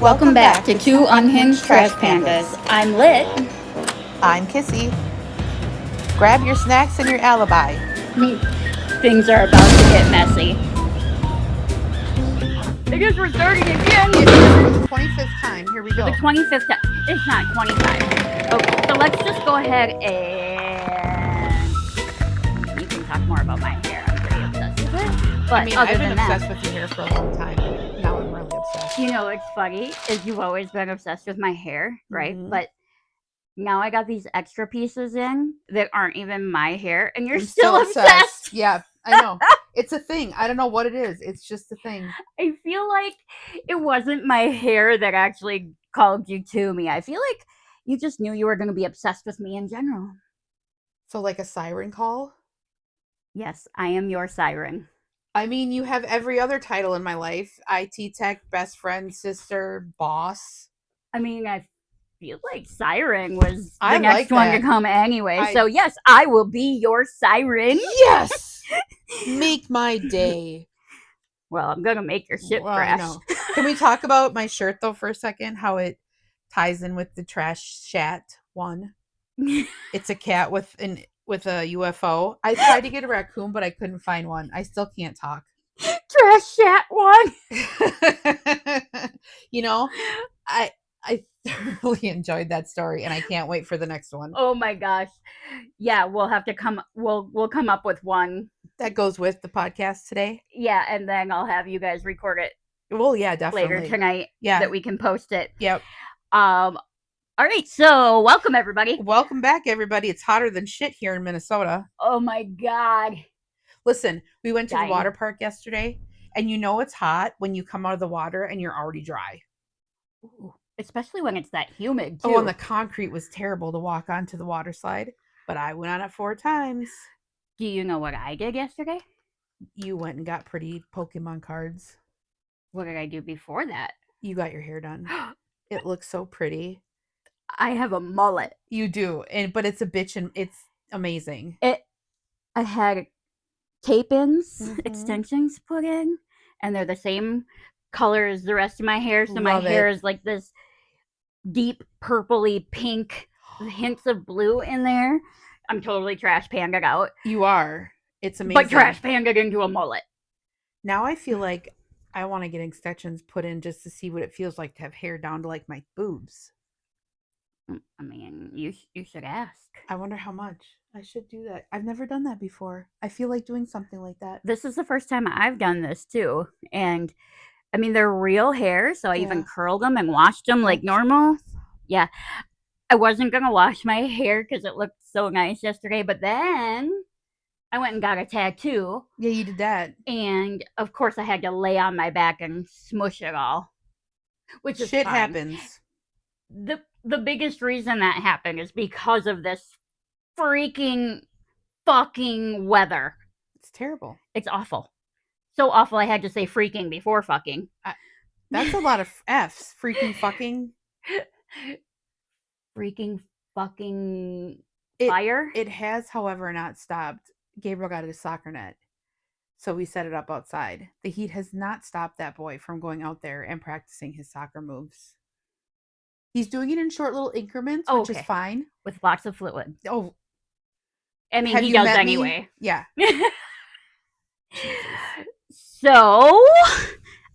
Welcome back to Two Unhinged Trash Pandas. I'm Lit. I'm Kissy. Grab your snacks and your alibi. Things are about to get messy. It is restarting again. For the 25th time, here we For go. the 25th time. It's not 25. Okay, so let's just go ahead and... You can talk more about my hair. I'm pretty obsessed with it. But I've been obsessed with your hair for a long time. Now I'm really obsessed. You know what's funny is you've always been obsessed with my hair, right? Mhm. But now I got these extra pieces in that aren't even my hair, and you're I'm still obsessed. Yeah, I know. It's a thing. I don't know what it is. It's just a thing. I feel like it wasn't my hair that actually called you to me. I feel like you just knew you were going to be obsessed with me in general. So like a siren call? Yes, I am your siren. You have every other title in my life. IT tech, best friend, sister, boss. I feel like siren was the I next like one that. to come anyway. So yes, I will be your siren. Yes! Make my day. Well, I'm going to make your shit Well, crash. I know. Can we talk about my shirt though for a second? How it ties in with the trash chat one. It's a cat with a UFO. I tried to get a raccoon, but I couldn't find one. I still can't talk. Trash chat one. I thoroughly enjoyed that story, and I can't wait for the next one. Oh my gosh. Yeah, we'll have to we'll come up with one that goes with the podcast today. Yeah, and then I'll have you guys record it. Well, yeah, definitely later tonight. Yeah, that we can post it. Yep. All right, so welcome everybody. Welcome back, everybody. It's hotter than shit here in Minnesota. Oh my god. Listen, we went to the water park yesterday, and you know it's hot when you come out of the water and you're already dry. Ooh, especially when it's that humid too. Oh, and the concrete was terrible to walk onto the water slide, but I went on it 4 times. Do you know what I did yesterday? You went and got pretty Pokemon cards. What did I do before that? You got your hair done. It looks so pretty. I have a mullet. You do, but it's a bitch, and it's amazing. I had tape-ins, extensions put in, and they're the same color as the rest of my hair. So my hair is like this deep purpley pink, hints of blue in there. I'm totally Trash Panda out. You are. It's amazing. But Trash Panda into a mullet. Now I feel like I want to get extensions put in just to see what it feels like to have hair down to like my boobs. You should ask. I wonder how much. I should do that. I've never done that before. I feel like doing something like that. This is the first time I've done this too. And they're real hair, so I even curled them and washed them like normal. Yeah. I wasn't going to wash my hair because it looked so nice yesterday, but then I went and got a tattoo. Yeah, you did that. And of course I had to lay on my back and smush it all. Which is shit fine. happens. The biggest reason that happened is because of this freaking fucking weather. It's terrible. It's awful. So awful I had to say freaking before fucking. That's a lot of F's. Freaking fucking. Freaking fucking fire. It has, however, not stopped. Gabriel got a soccer net, so we set it up outside. The heat has not stopped that boy from going out there and practicing his soccer moves. He's doing it in short little increments, which is fine. With lots of fluid. Oh. He does anyway. Me? Yeah. So,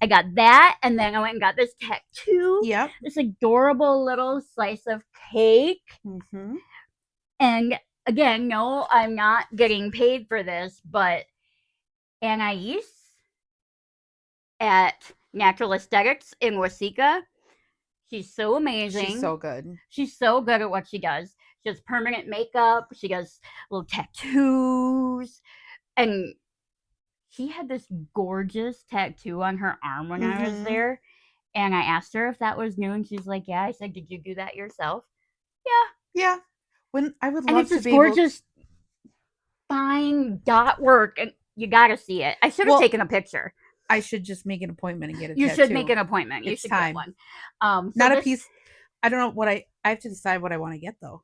I got that, and then I went and got this tattoo. Yep. This adorable little slice of cake. Mm-hmm. And again, no, I'm not getting paid for this, but Anais at Natural Aesthetics in Waseca, she's so amazing. She's so good. She's so good at what she does. She does permanent makeup. She does little tattoos. And she had this gorgeous tattoo on her arm when I was there. And I asked her if that was new, and she's like, yeah. I said, did you do that yourself? Yeah. Yeah. When I would love and it's to this be gorgeous, fine dot work, and you gotta see it. I should have taken a picture. I should just make an appointment and get a You tattoo. should make an appointment. You should get one. Not a piece. I don't know what I have to decide what I want to get though.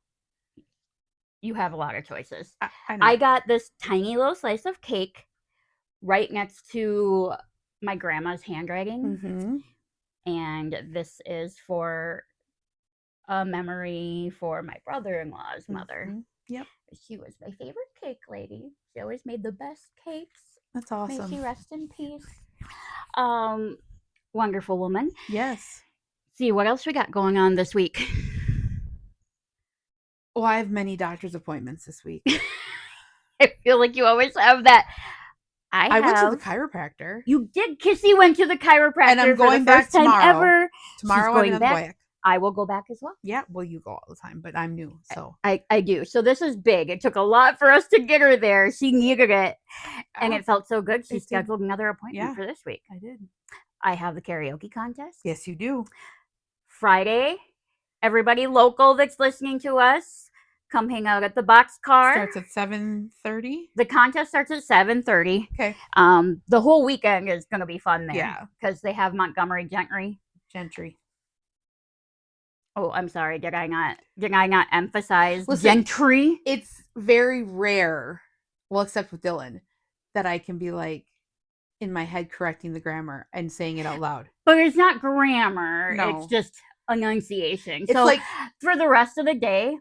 You have a lot of choices. I got this tiny little slice of cake right next to my grandma's handwriting. Mm-hmm. And and this is for a memory for my brother-in-law's mother. Yep. She was my favorite cake lady. She always made the best cakes. That's May awesome. she rest in peace. Wonderful woman. Yes. See, what else we got going on this week? Well, I have many doctor's appointments this week. I feel like you always have that. I went to the chiropractor. You did. Kissy went to the chiropractor And I'm going for the back first time tomorrow. ever. Tomorrow She's going I'm back. I will go back as well. Yeah, well, you go all the time, but I'm new, so. I do. So this is big. It took a lot for us to get her there. She needed it. And it felt so good. She scheduled another appointment for this week. I did. I have the karaoke contest. Yes, you do. Friday. Everybody local that's listening to us, come hang out at the boxcar. Starts at 7:30. The contest starts at 7:30. Okay. The whole weekend is going to be fun there. Yeah. Because they have Montgomery Gentry. Oh, I'm sorry. Did I not emphasize gentry? It's very rare, well, except with Dylan, that I can be like in my head correcting the grammar and saying it out loud. But it's not grammar. No. It's just enunciation. It's so like for the rest of the day,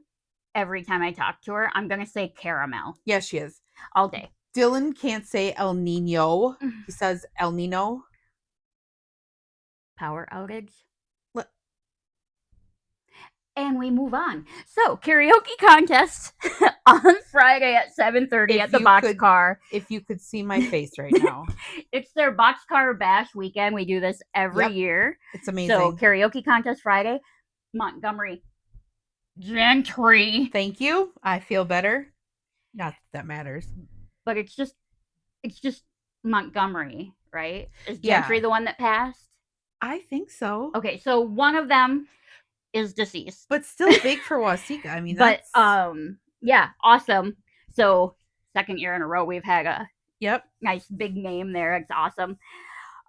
every time I talk to her, I'm going to say caramel. Yes, she is. All day. Dylan can't say El Nino. He says El Nino. Power outage. And we move on. So, karaoke contest on Friday at 7:30 at the boxcar. If you could see my face right now. It's their boxcar bash weekend. We do this every year. It's amazing. So, karaoke contest Friday. Montgomery Gentry. Thank you. I feel better. Not that matters. But it's just Montgomery, right? Is Gentry the one that passed? I think so. Okay, so one of them is deceased, but still big for Wasika. I mean, that's... yeah, awesome. So 2nd year in a row we've had a nice big name there. It's awesome.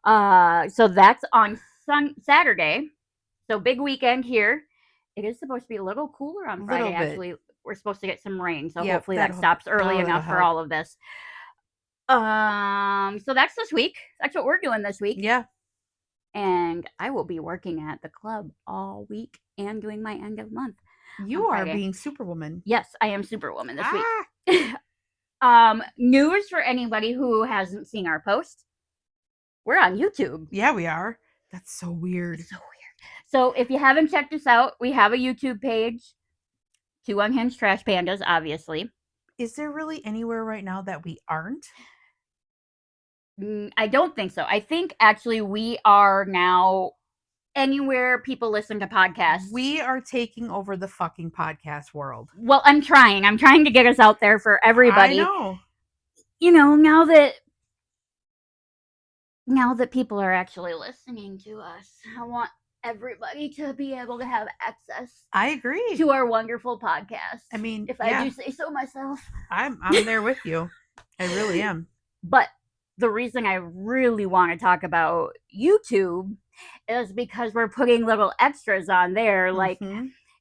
So that's on Saturday. So big weekend here. It is supposed to be a little cooler on Friday. Actually, we're supposed to get some rain, so hopefully that stops early enough for all of this. So that's this week. That's what we're doing this week. Yeah. And I will be working at the club all week and doing my end of month. You are being Superwoman. Yes, I am Superwoman this week. News for anybody who hasn't seen our post. We're on YouTube. Yeah, we are. That's so weird. So weird. So if you haven't checked us out, we have a YouTube page. 2 Unhinged Trash Pandas, obviously. Is there really anywhere right now that we aren't? I don't think so. I think actually we are now anywhere people listen to podcasts. We are taking over the fucking podcast world. Well, I'm trying to get us out there for everybody. I know. You know, now that people are actually listening to us, I want everybody to be able to have access. I agree. To our wonderful podcast. I mean, if I do say so myself. I'm there with you. I really am. But the reason I really want to talk about YouTube is because we're putting little extras on there. Like,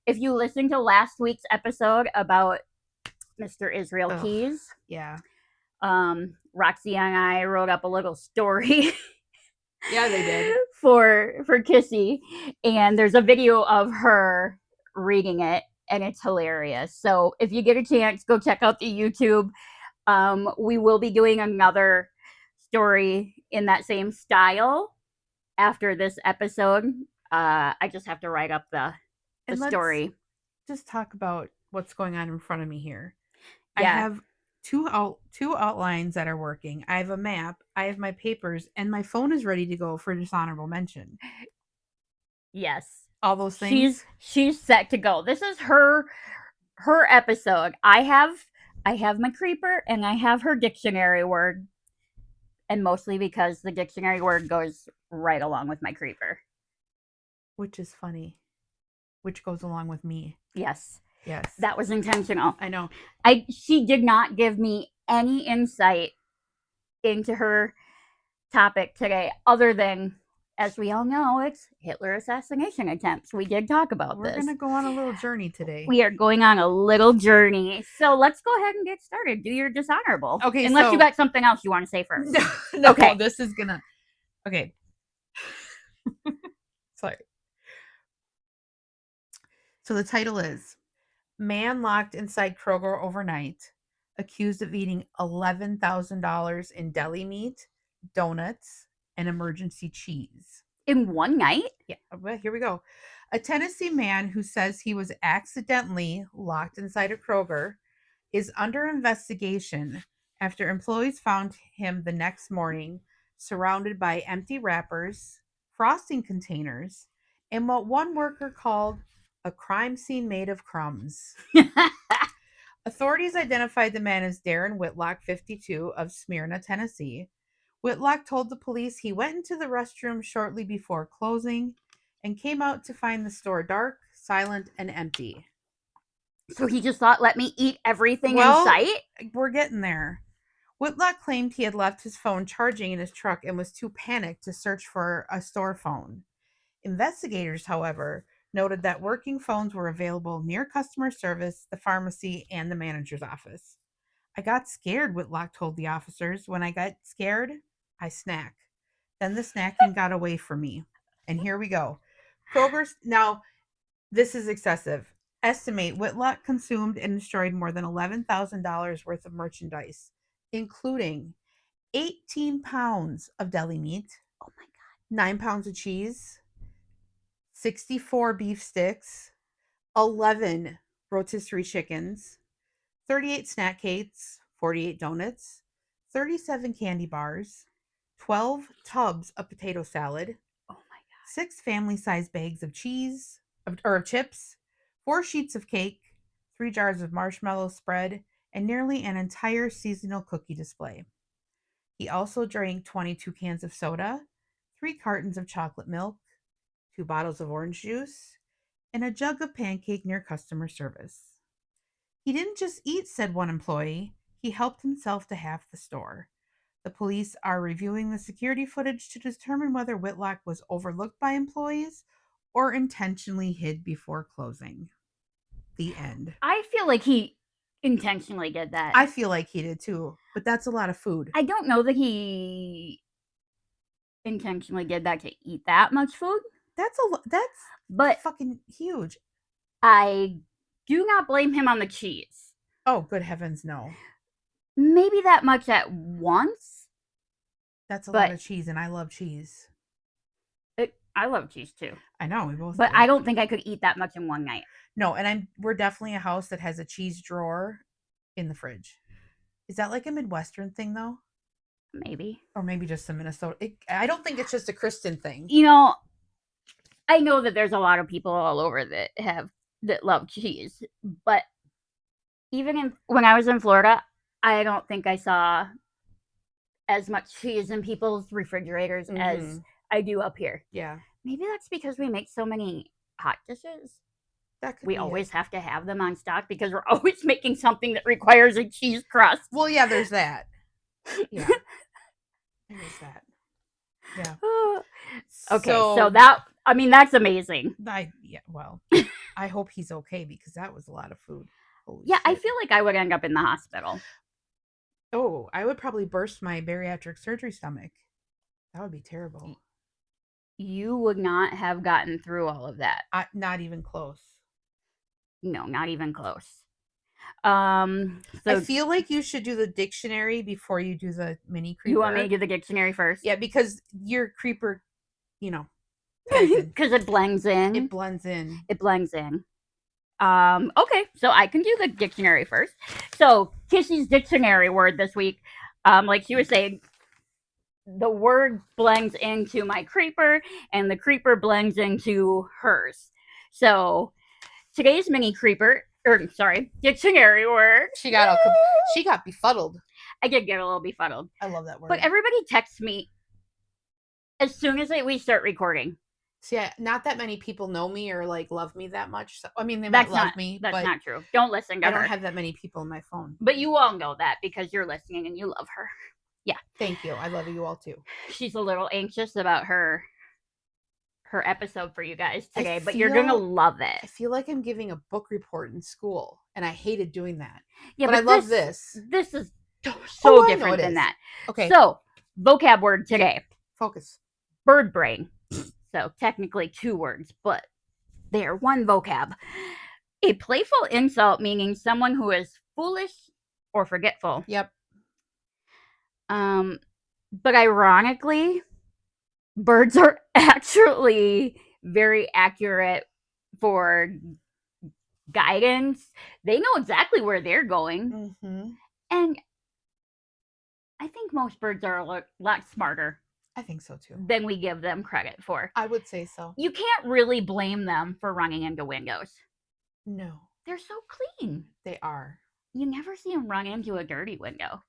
if you listen to last week's episode about Mr. Israel Keys. Yeah. Roxy and I wrote up a little story. Yeah, they did. For Kissy. And there's a video of her reading it, and it's hilarious. So if you get a chance, go check out the YouTube. We will be doing another story in that same style after this episode. I just have to write up the story. Just talk about what's going on in front of me here. Yeah. I have two outlines that are working. I have a map, I have my papers, and my phone is ready to go for dishonorable mention. Yes. All those things. She's set to go. This is her episode. I have my creeper and I have her dictionary word. And mostly because the dictionary word goes right along with my creeper. Which is funny. Which goes along with me. Yes. Yes. That was intentional. I know. She did not give me any insight into her topic today, other than, as we all know, it's Hitler assassination attempts. We did talk about this. We're going to go on a little journey today. We are going on a little journey. So let's go ahead and get started. Do your dishonorable. Okay. Unless you got something else you want to say first. No, okay. This is going to... Okay. Sorry. So the title is Man Locked Inside Kroger Overnight, Accused of Eating $11,000 in deli meat, donuts, and emergency cheese. In one night? Yeah, well, here we go. A Tennessee man who says he was accidentally locked inside a Kroger is under investigation after employees found him the next morning surrounded by empty wrappers, frosting containers, and what one worker called a crime scene made of crumbs. Authorities identified the man as Darren Whitlock, 52, of Smyrna, Tennessee. Whitlock told the police he went into the restroom shortly before closing and came out to find the store dark, silent, and empty. So he just thought, let me eat everything in sight? We're getting there. Whitlock claimed he had left his phone charging in his truck and was too panicked to search for a store phone. Investigators, however, noted that working phones were available near customer service, the pharmacy, and the manager's office. I got scared, Whitlock told the officers. When I got scared, I snack. Then the snacking got away from me. And here we go. Kroger's, now, this is excessive. Estimate Whitlock consumed and destroyed more than $11,000 worth of merchandise, including 18 pounds of deli meat. Oh my God. 9 pounds of cheese, 64 beef sticks, 11 rotisserie chickens, 38 snack cakes, 48 donuts, 37 candy bars, 12 tubs of potato salad, Oh my God. 6 family-sized bags of cheese, of chips, 4 sheets of cake, 3 jars of marshmallow spread, and nearly an entire seasonal cookie display. He also drank 22 cans of soda, 3 cartons of chocolate milk, 2 bottles of orange juice, and a jug of pancake near customer service. He didn't just eat, said one employee. He helped himself to half the store. The police are reviewing the security footage to determine whether Whitlock was overlooked by employees or intentionally hid before closing. The end. I feel like he intentionally did that. I feel like he did too, but that's a lot of food. I don't know that he intentionally did that to eat that much food. That's But fucking huge. I do not blame him on the cheese. Oh, good heavens, no. Maybe that much at once. That's a lot of cheese, and I love cheese. I love cheese too. I know, we both But do. I don't think I could eat that much in one night. No, and we're definitely a house that has a cheese drawer in the fridge. Is that like a Midwestern thing, though? Maybe. Or maybe just a Minnesota. I don't think it's just a Kristen thing. You know, I know that there's a lot of people all over that love cheese, but even when I was in Florida, I don't think I saw as much cheese in people's refrigerators as I do up here. Yeah. Maybe that's because we make so many hot dishes. We always have to have them on stock because we're always making something that requires a cheese crust. Well, yeah, there's that. Yeah. There's that. Yeah. Okay, so that's amazing. Well, I hope he's okay because that was a lot of food. Holy yeah, shit. I feel like I would end up in the hospital. Oh, I would probably burst my bariatric surgery stomach. That would be terrible. You would not have gotten through all of that. Not even close. No, not even close. I feel like you should do the dictionary before you do the mini creeper. You want me to do the dictionary first? Yeah, because your creeper, because it blends in. It blends in. Okay, so I can do the dictionary first. So Kissy's dictionary word this week, like she was saying, the word blends into my creeper, and the creeper blends into hers. So today's mini creeper, dictionary word. She got befuddled. I did get a little befuddled. I love that word. But everybody texts me as soon as we start recording. See, not that many people know me or love me that much. So, I mean, they might love me. That's not true. Don't listen to her. I don't have that many people on my phone. But you all know that because you're listening and you love her. Yeah. Thank you. I love you all too. She's a little anxious about her episode for you guys today, but you're gonna love it. I feel like I'm giving a book report in school, and I hated doing that. Yeah, but I love this. This is so different than that. Okay. So, vocab word today. Focus. Bird brain. So technically 2 words, but they are one vocab. A playful insult meaning someone who is foolish or forgetful. Yep. But ironically, birds are actually very accurate for guidance. They know exactly where they're going. Mm-hmm. And I think most birds are a lot smarter I think so too. than we give them credit for. I would say so. You can't really blame them for running into windows. No. They're so clean. They are. You never see them run into a dirty window.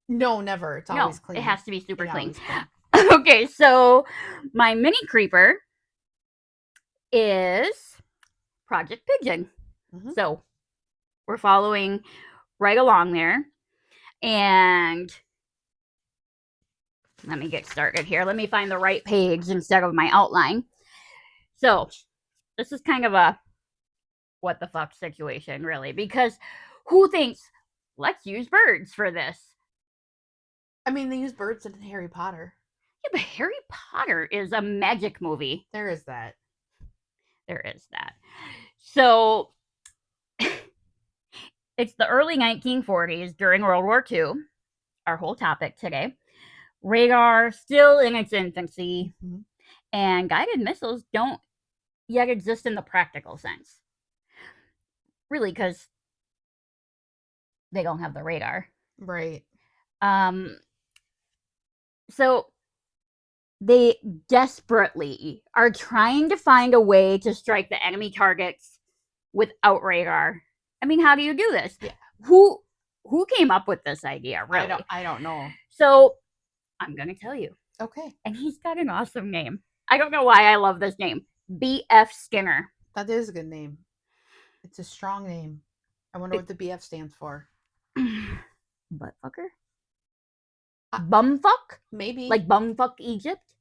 No, never. It's always clean. It has to be super clean. clean. Okay, so my mini creeper is Project Pigeon. Mm-hmm. So we're following right along there. And let me get started here. Let me find the right page instead of my outline. So this is kind of a what the fuck situation, really, because who thinks, let's use birds for this? I mean, they use birds in Harry Potter. Yeah, but Harry Potter is a magic movie. There is that. There is that. So it's the early 1940s during World War II, our whole topic today. Radar still in its infancy, Mm-hmm. and guided missiles don't yet exist in the practical sense. Really, because they don't have the radar. Right. So they desperately are trying to find a way to strike the enemy targets without radar. I mean, how do you do this? Yeah. Who came up with this idea, really? I don't know. So I'm going to tell you. Okay. And he's got an awesome name. I don't know why I love this name. B.F. Skinner. That is a good name. It's a strong name. I wonder what the BF stands for. Buttfucker? Bumfuck? Maybe. Like bumfuck Egypt?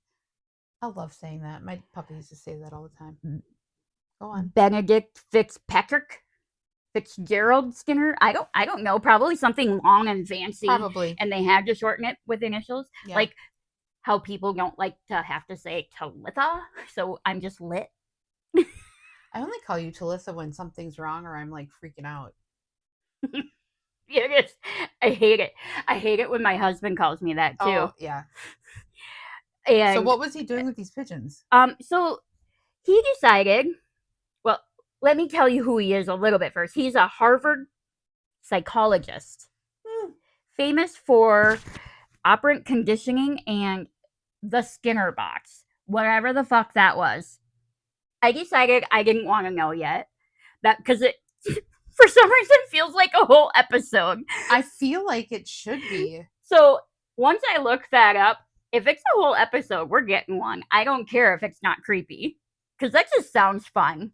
I love saying that. My puppy used to say that all the time. Go on. Benedict Fitzgerald Skinner? I don't know. Probably something long and fancy. Probably. And they had to shorten it with initials. Yeah. Like how people don't like to have to say Talitha. So I'm just Lit. I only call you Talitha when something's wrong or I'm like freaking out. It is. I hate it. I hate it when my husband calls me that too. Oh, yeah. And so what was he doing with these pigeons? So he decided, well, let me tell you who he is a little bit first. He's a Harvard psychologist, famous for operant conditioning and the Skinner box, whatever the fuck that was. I decided I didn't want to know yet, that because it for some reason feels like a whole episode. I feel like it should be. So once I look that up, if it's a whole episode, we're getting one. I don't care if it's not creepy, because that just sounds fun.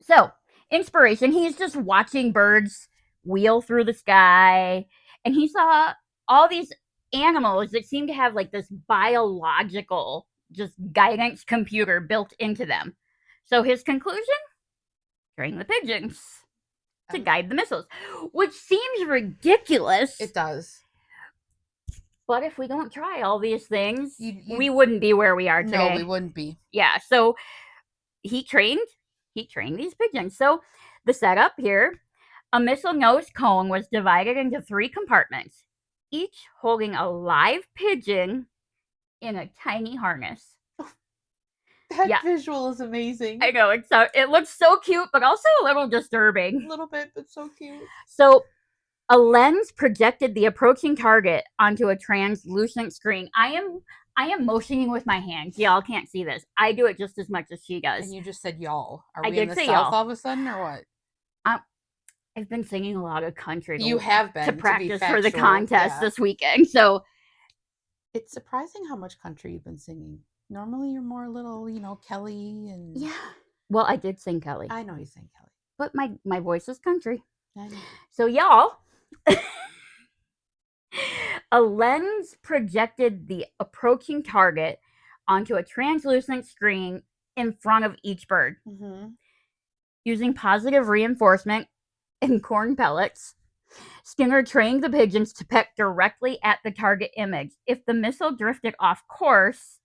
So inspiration, he's just watching birds wheel through the sky, and he saw all these animals that seem to have like this biological just guidance computer built into them. So his conclusion, train the pigeons to guide the missiles, which seems ridiculous. It does. But if we don't try all these things, we wouldn't be where we are today. No, we wouldn't be. Yeah, so he trained these pigeons. So the setup here, a missile nose cone was divided into 3 compartments, each holding a live pigeon in a tiny harness. That visual is amazing. I know, it looks so cute, but also a little disturbing. A little bit, but so cute. So a lens projected the approaching target onto a translucent screen. I am motioning with my hands. Y'all can't see this. I do it just as much as she does. And you just said y'all. Are I we did in the say South y'all. all of a sudden, or what? I've been singing a lot of country. You have been to practice to for the contest this weekend. So it's surprising how much country you've been singing. Normally, you're more little, Kelly and yeah. Well, I did sing Kelly. I know you sang Kelly, but my voice is country. I know. So y'all, a lens projected the approaching target onto a translucent screen in front of each bird. Mm-hmm. Using positive reinforcement and corn pellets, Stinger trained the pigeons to peck directly at the target image. If the missile drifted off course,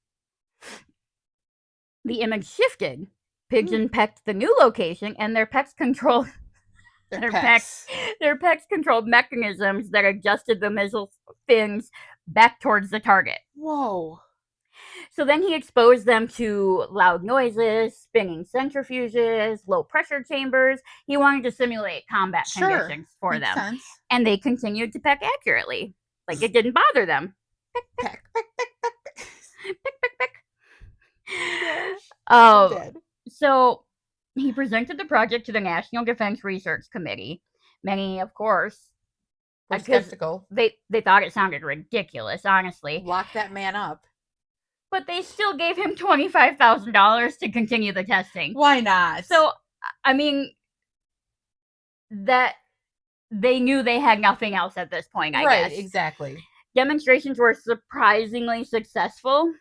the image shifted. Pigeon pecked the new location, and their pecks controlled Their pecks. their pecks controlled mechanisms that adjusted the missile fins back towards the target. Whoa. So then he exposed them to loud noises, spinning centrifuges, low pressure chambers. He wanted to simulate combat conditions for Makes them. sense. And they continued to peck accurately. Like it didn't bother them. Peck, peck, peck, peck, peck. Peck, peck, peck. Oh my gosh. Dead. So he presented the project to the National Defense Research Committee. Many, of course, were skeptical. They thought it sounded ridiculous, honestly. Lock that man up. But they still gave him $25,000 to continue the testing. Why not? So, I mean, that they knew they had nothing else at this point, I guess. Right, exactly. Demonstrations were surprisingly successful,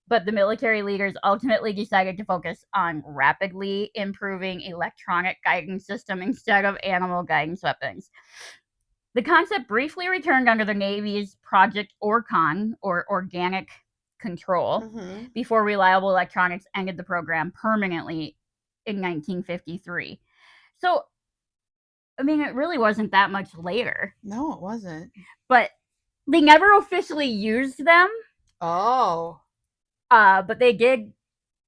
but the military leaders ultimately decided to focus on rapidly improving electronic guidance system instead of animal guidance weapons. The concept briefly returned under the Navy's Project Orcon, or Organic Control, before reliable electronics ended the program permanently in 1953. So, I mean, it really wasn't that much later. No, it wasn't. But they never officially used them. Oh. But they did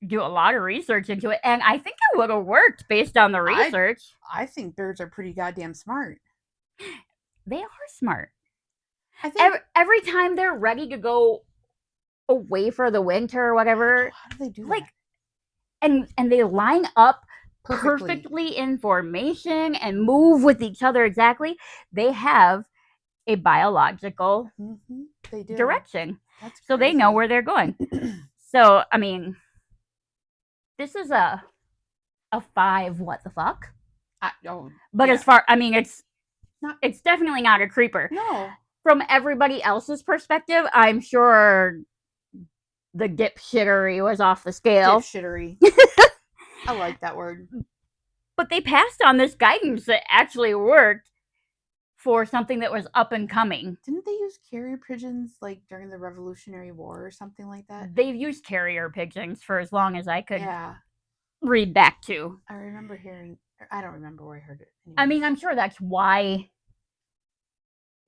do a lot of research into it, and I think it would have worked based on the research. I think birds are pretty goddamn smart. They are smart. I think every time they're ready to go away for the winter or whatever. How do they do like that? And they line up perfectly in formation and move with each other exactly. They have a biological they do. direction. That's so crazy. They know where they're going. So, I mean, this is a 5 what the fuck? But as far, I mean, it's definitely not a creeper. No. From everybody else's perspective, I'm sure the dipshittery was off the scale. Dipshittery. I like that word. But they passed on this guidance that actually worked for something that was up and coming. Didn't they use carrier pigeons like during the Revolutionary War or something like that? They've used carrier pigeons for as long as I could read back to. I remember hearing, I don't remember where I heard it. Anyways. I mean, I'm sure that's why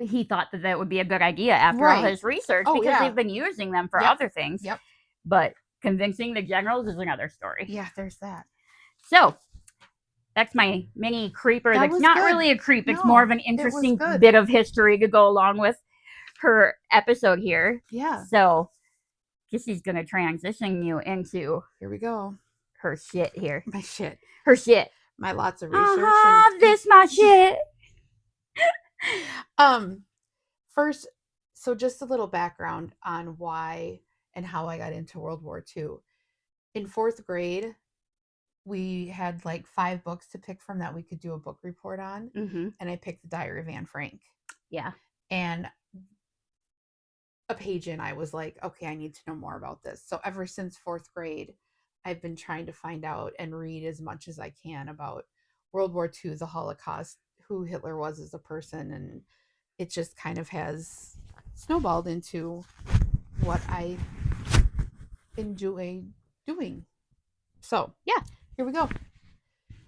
he thought that would be a good idea after all his research, because they've been using them for other things. Yep. But convincing the generals is another story. Yeah, there's that. So, that's my mini creeper. That's not really a creep. It's more of an interesting bit of history to go along with her episode here. Yeah. So, Kissy's going to transition you into... Here we go. Her shit here. My shit. Her shit. My lots of research. This my shit. First, so just a little background on why and how I got into World War II. In 4th grade, we had like 5 books to pick from that we could do a book report on. And I picked The Diary of Anne Frank. Yeah. And a page in, I was like, okay, I need to know more about this. So ever since 4th grade, I've been trying to find out and read as much as I can about World War II, the Holocaust, who Hitler was as a person, and it just kind of has snowballed into what I enjoy doing. So, yeah, here we go.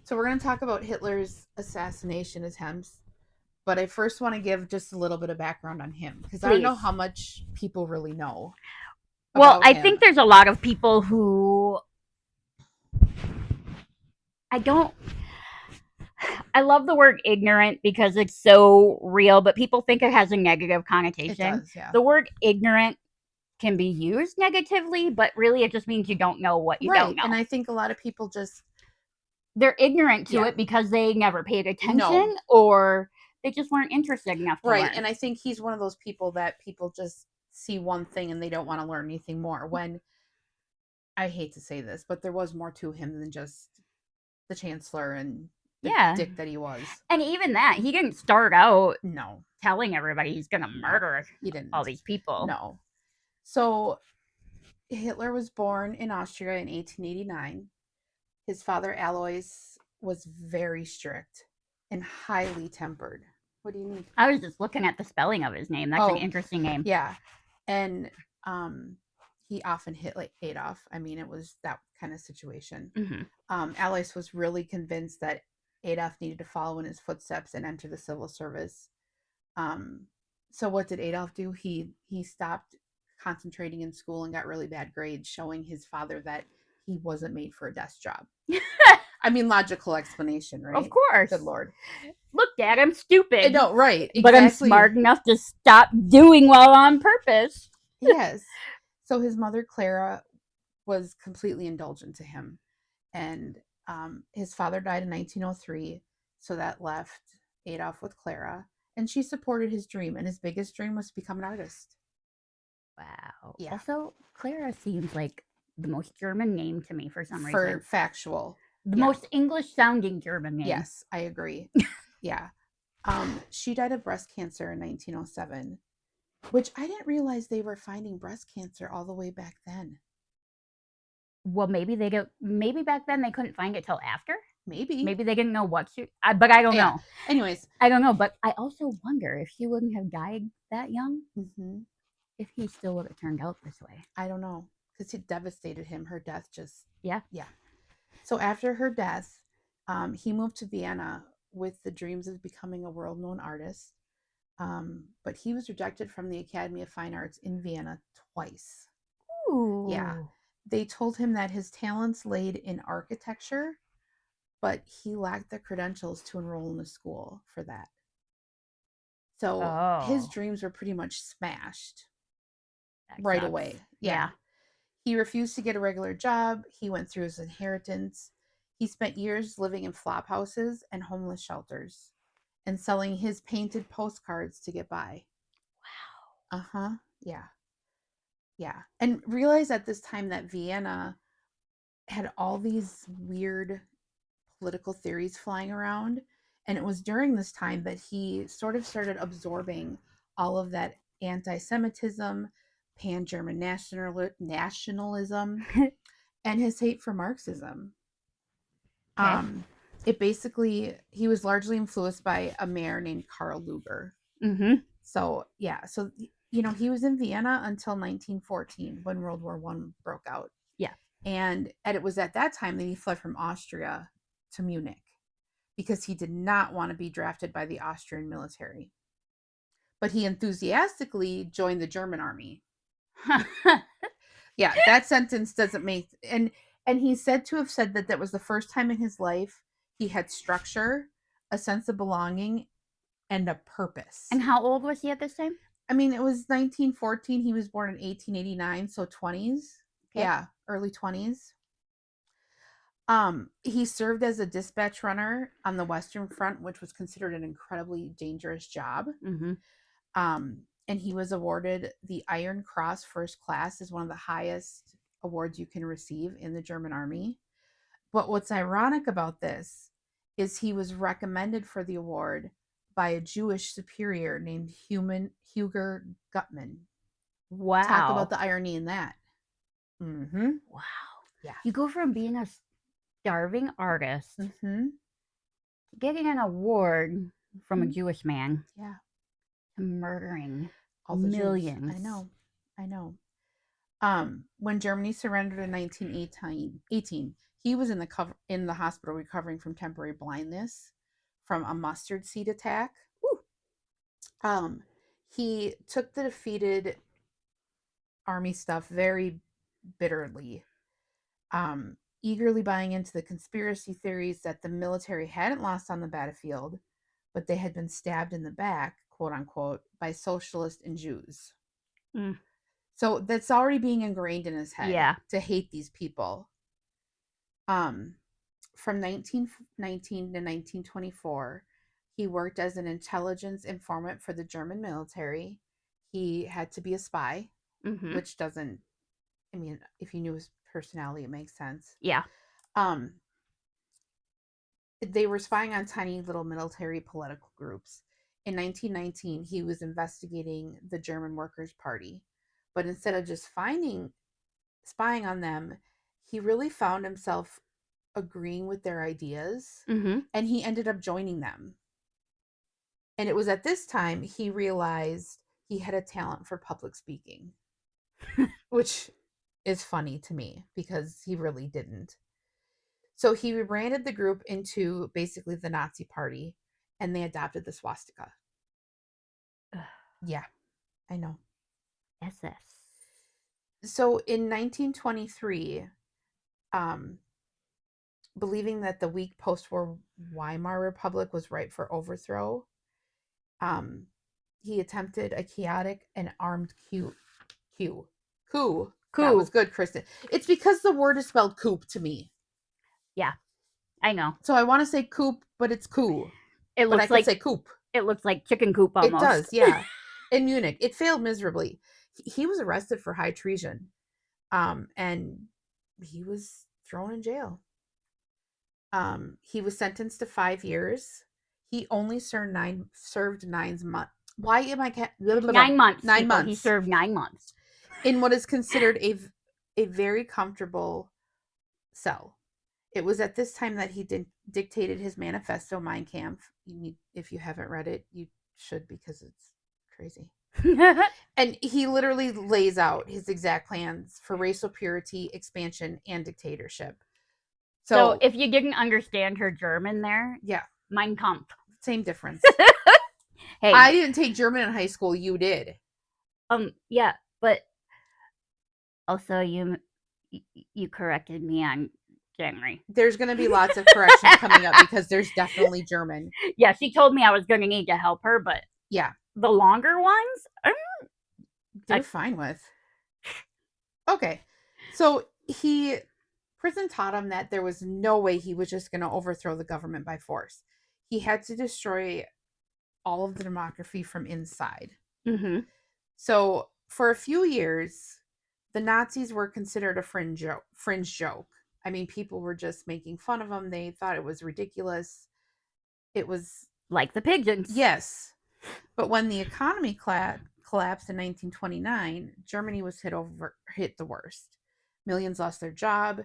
So we're going to talk about Hitler's assassination attempts, but I first want to give just a little bit of background on him, because I don't know how much people really know. Well, I think there's a lot of people who... I love the word ignorant because it's so real, but people think it has a negative connotation. It does, yeah. The word ignorant can be used negatively, but really it just means you don't know what you don't know. And I think a lot of people just... They're ignorant to it because they never paid attention or they just weren't interested enough to learn. And I think he's one of those people that people just see one thing and they don't want to learn anything more. When, I hate to say this, but there was more to him than just the chancellor and the dick that he was. And even that, he didn't start out telling everybody he's going to murder all these people. No. So, Hitler was born in Austria in 1889. His father, Alois, was very strict and highly tempered. What do you need? I was just looking at the spelling of his name. That's an Oh, interesting name. yeah. And he often hit like Adolf. I mean, it was that kind of situation. Alois was really convinced that Adolf needed to follow in his footsteps and enter the civil service. So what did Adolf do? He stopped concentrating in school and got really bad grades, showing his father that he wasn't made for a desk job. I mean, logical explanation, right? Of course. Good Lord. Look, Dad, I'm stupid. No, right. But Exactly. I'm smart enough to stop doing well on purpose. Yes. So his mother, Clara, was completely indulgent to him. And his father died in 1903. So that left Adolf with Clara. And she supported his dream. And his biggest dream was to become an artist. Wow. Yeah. Also, Clara seems like the most German name to me for some reason. For factual. The most English sounding German name. Yes, I agree. Yeah. She died of breast cancer in 1907, which I didn't realize they were finding breast cancer all the way back then. Well, maybe they don't. Maybe back then they couldn't find it till after. Maybe. Maybe they didn't know what she. But I don't know. Anyways, I don't know. But I also wonder if she wouldn't have died that young, if he still would have turned out this way. I don't know, because it devastated him. Her death just. Yeah. So after her death, he moved to Vienna with the dreams of becoming a world-known artist. But he was rejected from the Academy of Fine Arts in Vienna twice. Ooh. Yeah. They told him that his talents laid in architecture, but he lacked the credentials to enroll in the school for that. So his dreams were pretty much smashed right away. Yeah. He refused to get a regular job. He went through his inheritance. He spent years living in flop houses and homeless shelters and selling his painted postcards to get by. Wow. Yeah. And realize at this time that Vienna had all these weird political theories flying around. And it was during this time that he sort of started absorbing all of that anti Semitism, pan German nationalism, and his hate for Marxism. It basically, he was largely influenced by a mayor named Karl Lueger. So, he was in Vienna until 1914 when World War I broke out. Yeah. And it was at that time that he fled from Austria to Munich because he did not want to be drafted by the Austrian military. But he enthusiastically joined the German army. Yeah, that sentence doesn't make... And he's said to have said that was the first time in his life he had structure, a sense of belonging, and a purpose. And how old was he at this time? I mean, it was 1914. He was born in 1889, so 20s. Okay. Yeah, early 20s. He served as a dispatch runner on the Western Front, which was considered an incredibly dangerous job. And he was awarded the Iron Cross First Class, as one of the highest awards you can receive in the German army. But what's ironic about this is he was recommended for the award by a Jewish superior named Huger Gutmann. Wow. Talk about the irony in that. Wow. Yeah. You go from being a starving artist, getting an award from a Jewish man, to murdering all the millions. Jews. I know. When Germany surrendered in 1918, he was in the hospital recovering from temporary blindness from a mustard seed attack. He took the defeated army stuff very bitterly, eagerly buying into the conspiracy theories that the military hadn't lost on the battlefield, but they had been stabbed in the back, quote unquote, by socialists and Jews. So that's already being ingrained in his head to hate these people. From 1919 to 1924, he worked as an intelligence informant for the German military. He had to be a spy, which doesn't, I mean, if you knew his personality, it makes sense. Yeah. They were spying on tiny little military political groups. In 1919, he was investigating the German Workers' Party. But instead of just spying on them, he really found himself agreeing with their ideas, and he ended up joining them. And it was at this time he realized he had a talent for public speaking, which is funny to me because he really didn't. So he rebranded the group into basically the Nazi Party, and they adopted the swastika. Yeah, I know. SS. So in 1923, um, believing that the weak post-war Weimar Republic was ripe for overthrow, um, he attempted a chaotic and armed coup. Coup. That was Coup. good, Kristen. It's because the word is spelled coup to me. Yeah, I know. So I want to say coup, but it's coup. It But I looks could like say coup. it looks like chicken coop It does, almost. yeah. In Munich, it failed miserably. He was arrested for high treason, and he was thrown in jail. He was sentenced to 5 years. He only served 9 months. Why am I 9 months, 9 months? He served 9 months in what is considered a very comfortable cell. It was at this time that he dictated his manifesto, Mein Kampf. If you haven't read it, you should because it's crazy. And he literally lays out his exact plans for racial purity, expansion, and dictatorship. So if you didn't understand her German there, yeah, Mein Kampf. Same difference. Hey, I didn't take German in high school. You did. Yeah, but also you corrected me on January. There's going to be lots of corrections coming up because there's definitely German. Yeah, she told me I was going to need to help her, but yeah, the longer ones, they're fine with. Okay, so prison taught him that there was no way he was just going to overthrow the government by force. He had to destroy all of the democracy from inside. Mm-hmm. So for a few years, the Nazis were considered a fringe joke. I mean, people were just making fun of them. They thought it was ridiculous. It was like the pigeons. Yes. But when the economy collapsed in 1929, Germany was hit the worst. Millions lost their job.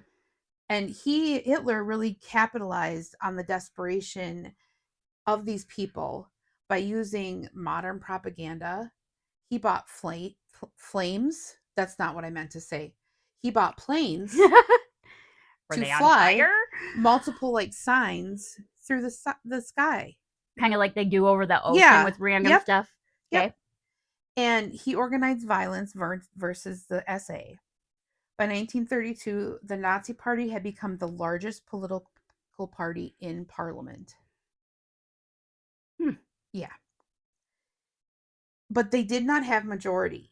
And Hitler really capitalized on the desperation of these people by using modern propaganda. He bought flames. That's not what I meant to say. He bought planes to fly multiple multiple signs through the sky. Kind of like they do over the ocean with random stuff. Okay. Yep. And he organized violence versus the SA. By 1932, the Nazi Party had become the largest political party in parliament. Yeah. But they did not have majority.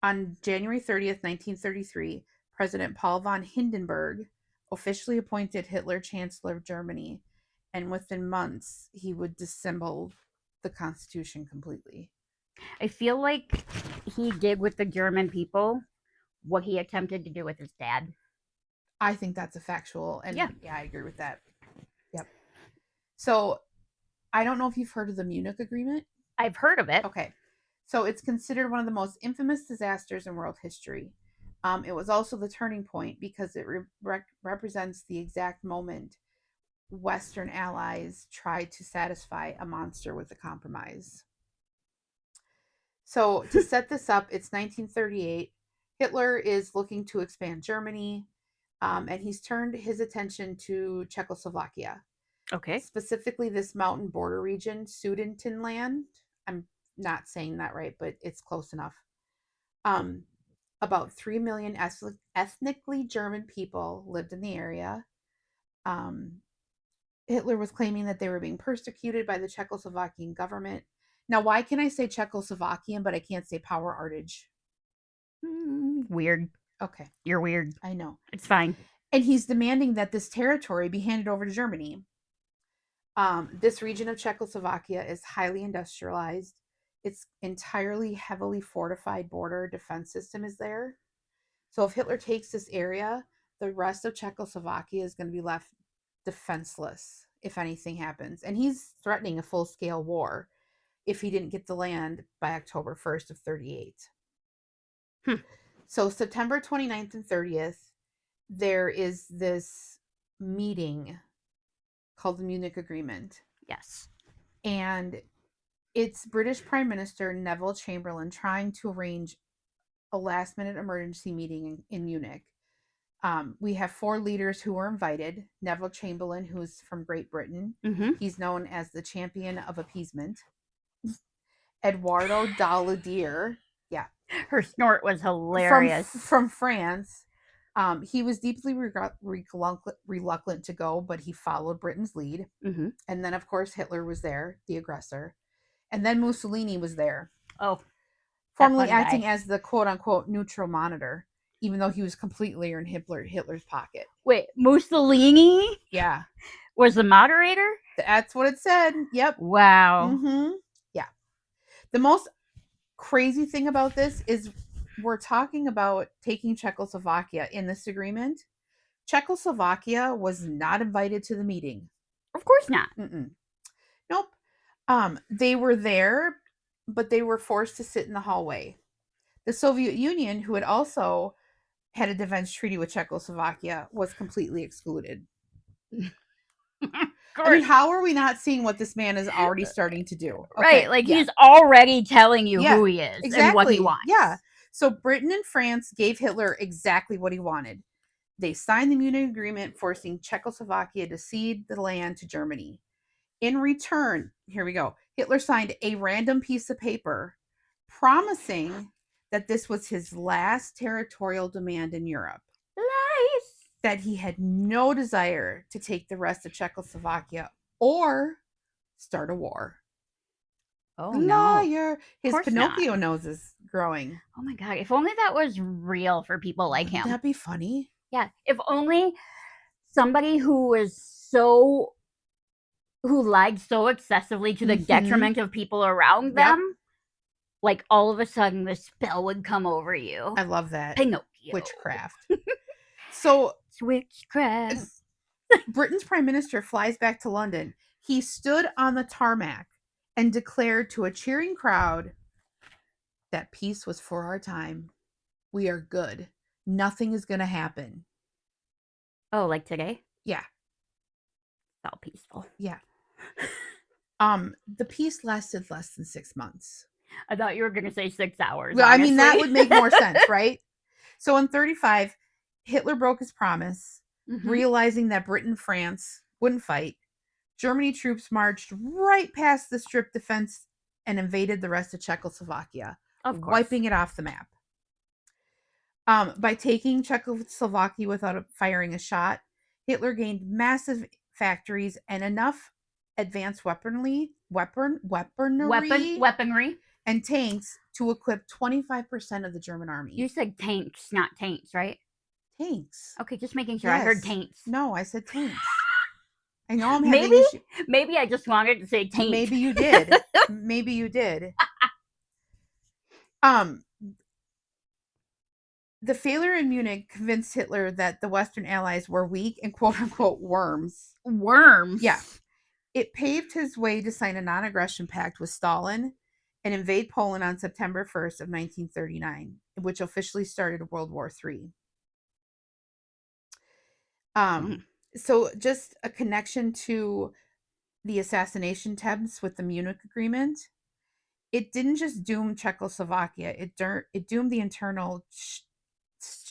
On January 30th, 1933, President Paul von Hindenburg officially appointed Hitler Chancellor of Germany, and within months, he would disassemble the Constitution completely. I feel like he did with the German people what he attempted to do with his dad. I think that's a factual, and yeah, I agree with that. Yep. So, I don't know if you've heard of the Munich Agreement. I've heard of it. Okay. So, it's considered one of the most infamous disasters in world history. It was also the turning point because it represents the exact moment Western allies tried to satisfy a monster with a compromise. So, to set this up, it's 1938. Hitler is looking to expand Germany, and he's turned his attention to Czechoslovakia. Okay. Specifically, this mountain border region, Sudetenland. I'm not saying that right, but it's close enough. About 3 million ethnically German people lived in the area. Hitler was claiming that they were being persecuted by the Czechoslovakian government. Now, why can I say Czechoslovakian, but I can't say power outage? Weird. Okay. You're weird. I know. It's fine. And he's demanding that this territory be handed over to Germany. This region of Czechoslovakia is highly industrialized. Its entirely heavily fortified border defense system is there. So if Hitler takes this area, the rest of Czechoslovakia is going to be left defenseless if anything happens. And he's threatening a full-scale war if he didn't get the land by October 1st of 38. So September 29th and 30th, there is this meeting called the Munich Agreement. Yes. And it's British Prime Minister Neville Chamberlain trying to arrange a last minute emergency meeting in Munich. We have 4 leaders who were invited. Neville Chamberlain, who's from Great Britain. Mm-hmm. He's known as the champion of appeasement. Eduardo Daladier, yeah, Her snort was hilarious. from France. He was deeply reluctant to go, but he followed Britain's lead. Mm-hmm. And then, of course, Hitler was there, the aggressor. And then Mussolini was there. Oh, formally acting as the quote-unquote neutral monitor, even though he was completely in Hitler's pocket. Wait, Mussolini? Yeah. Was the moderator? That's what it said. Yep. Wow. Mm-hmm. Yeah. The most crazy thing about this is we're talking about taking Czechoslovakia in this agreement. Czechoslovakia was not invited to the meeting. Of course not. Mm-mm. Nope. They were there, but they were forced to sit in the hallway. The Soviet Union, who had also had a defense treaty with Czechoslovakia, was completely excluded. I mean, how are we not seeing what this man is already starting to do? Okay, right, he's already telling you who he is and what he wants. Yeah. So Britain and France gave Hitler exactly what he wanted. They signed the Munich Agreement, forcing Czechoslovakia to cede the land to Germany. In return, here we go, Hitler signed a random piece of paper promising that this was his last territorial demand in Europe. Nice. That he had no desire to take the rest of Czechoslovakia or start a war. Oh, liar. No. His Pinocchio nose is growing. Oh my God. If only that was real for people like him. That'd be funny. Yeah. If only somebody who lied so excessively to the detriment of people around them, like all of a sudden the spell would come over you. I love that. Pinocchio. Witchcraft. So witchcraft. Britain's prime minister flies back to London. He stood on the tarmac and declared to a cheering crowd that peace was for our time. We are good. Nothing is going to happen. Oh, like today? Yeah. It's all peaceful. Yeah. The peace lasted less than 6 months. I thought you were going to say 6 hours. Well, honestly. I mean, that would make more sense, right? So in 1935, Hitler broke his promise, realizing that Britain and France wouldn't fight. Germany troops marched right past the strip defense and invaded the rest of Czechoslovakia, wiping it off the map. By taking Czechoslovakia without firing a shot, Hitler gained massive factories and enough advanced weaponry and tanks to equip 25% of the German army. You said tanks, not taints, right? Tanks. Okay, just making sure. Yes. I heard taints. No, I said tanks. I know I'm having issue. Maybe I just wanted to say taint. Maybe you did. Maybe you did. The failure in Munich convinced Hitler that the Western Allies were weak and quote-unquote worms. Worms? Yeah. It paved his way to sign a non-aggression pact with Stalin and invade Poland on September 1st of 1939, which officially started World War III. So just a connection to the assassination attempts with the Munich Agreement. It didn't just doom Czechoslovakia. It doomed the internal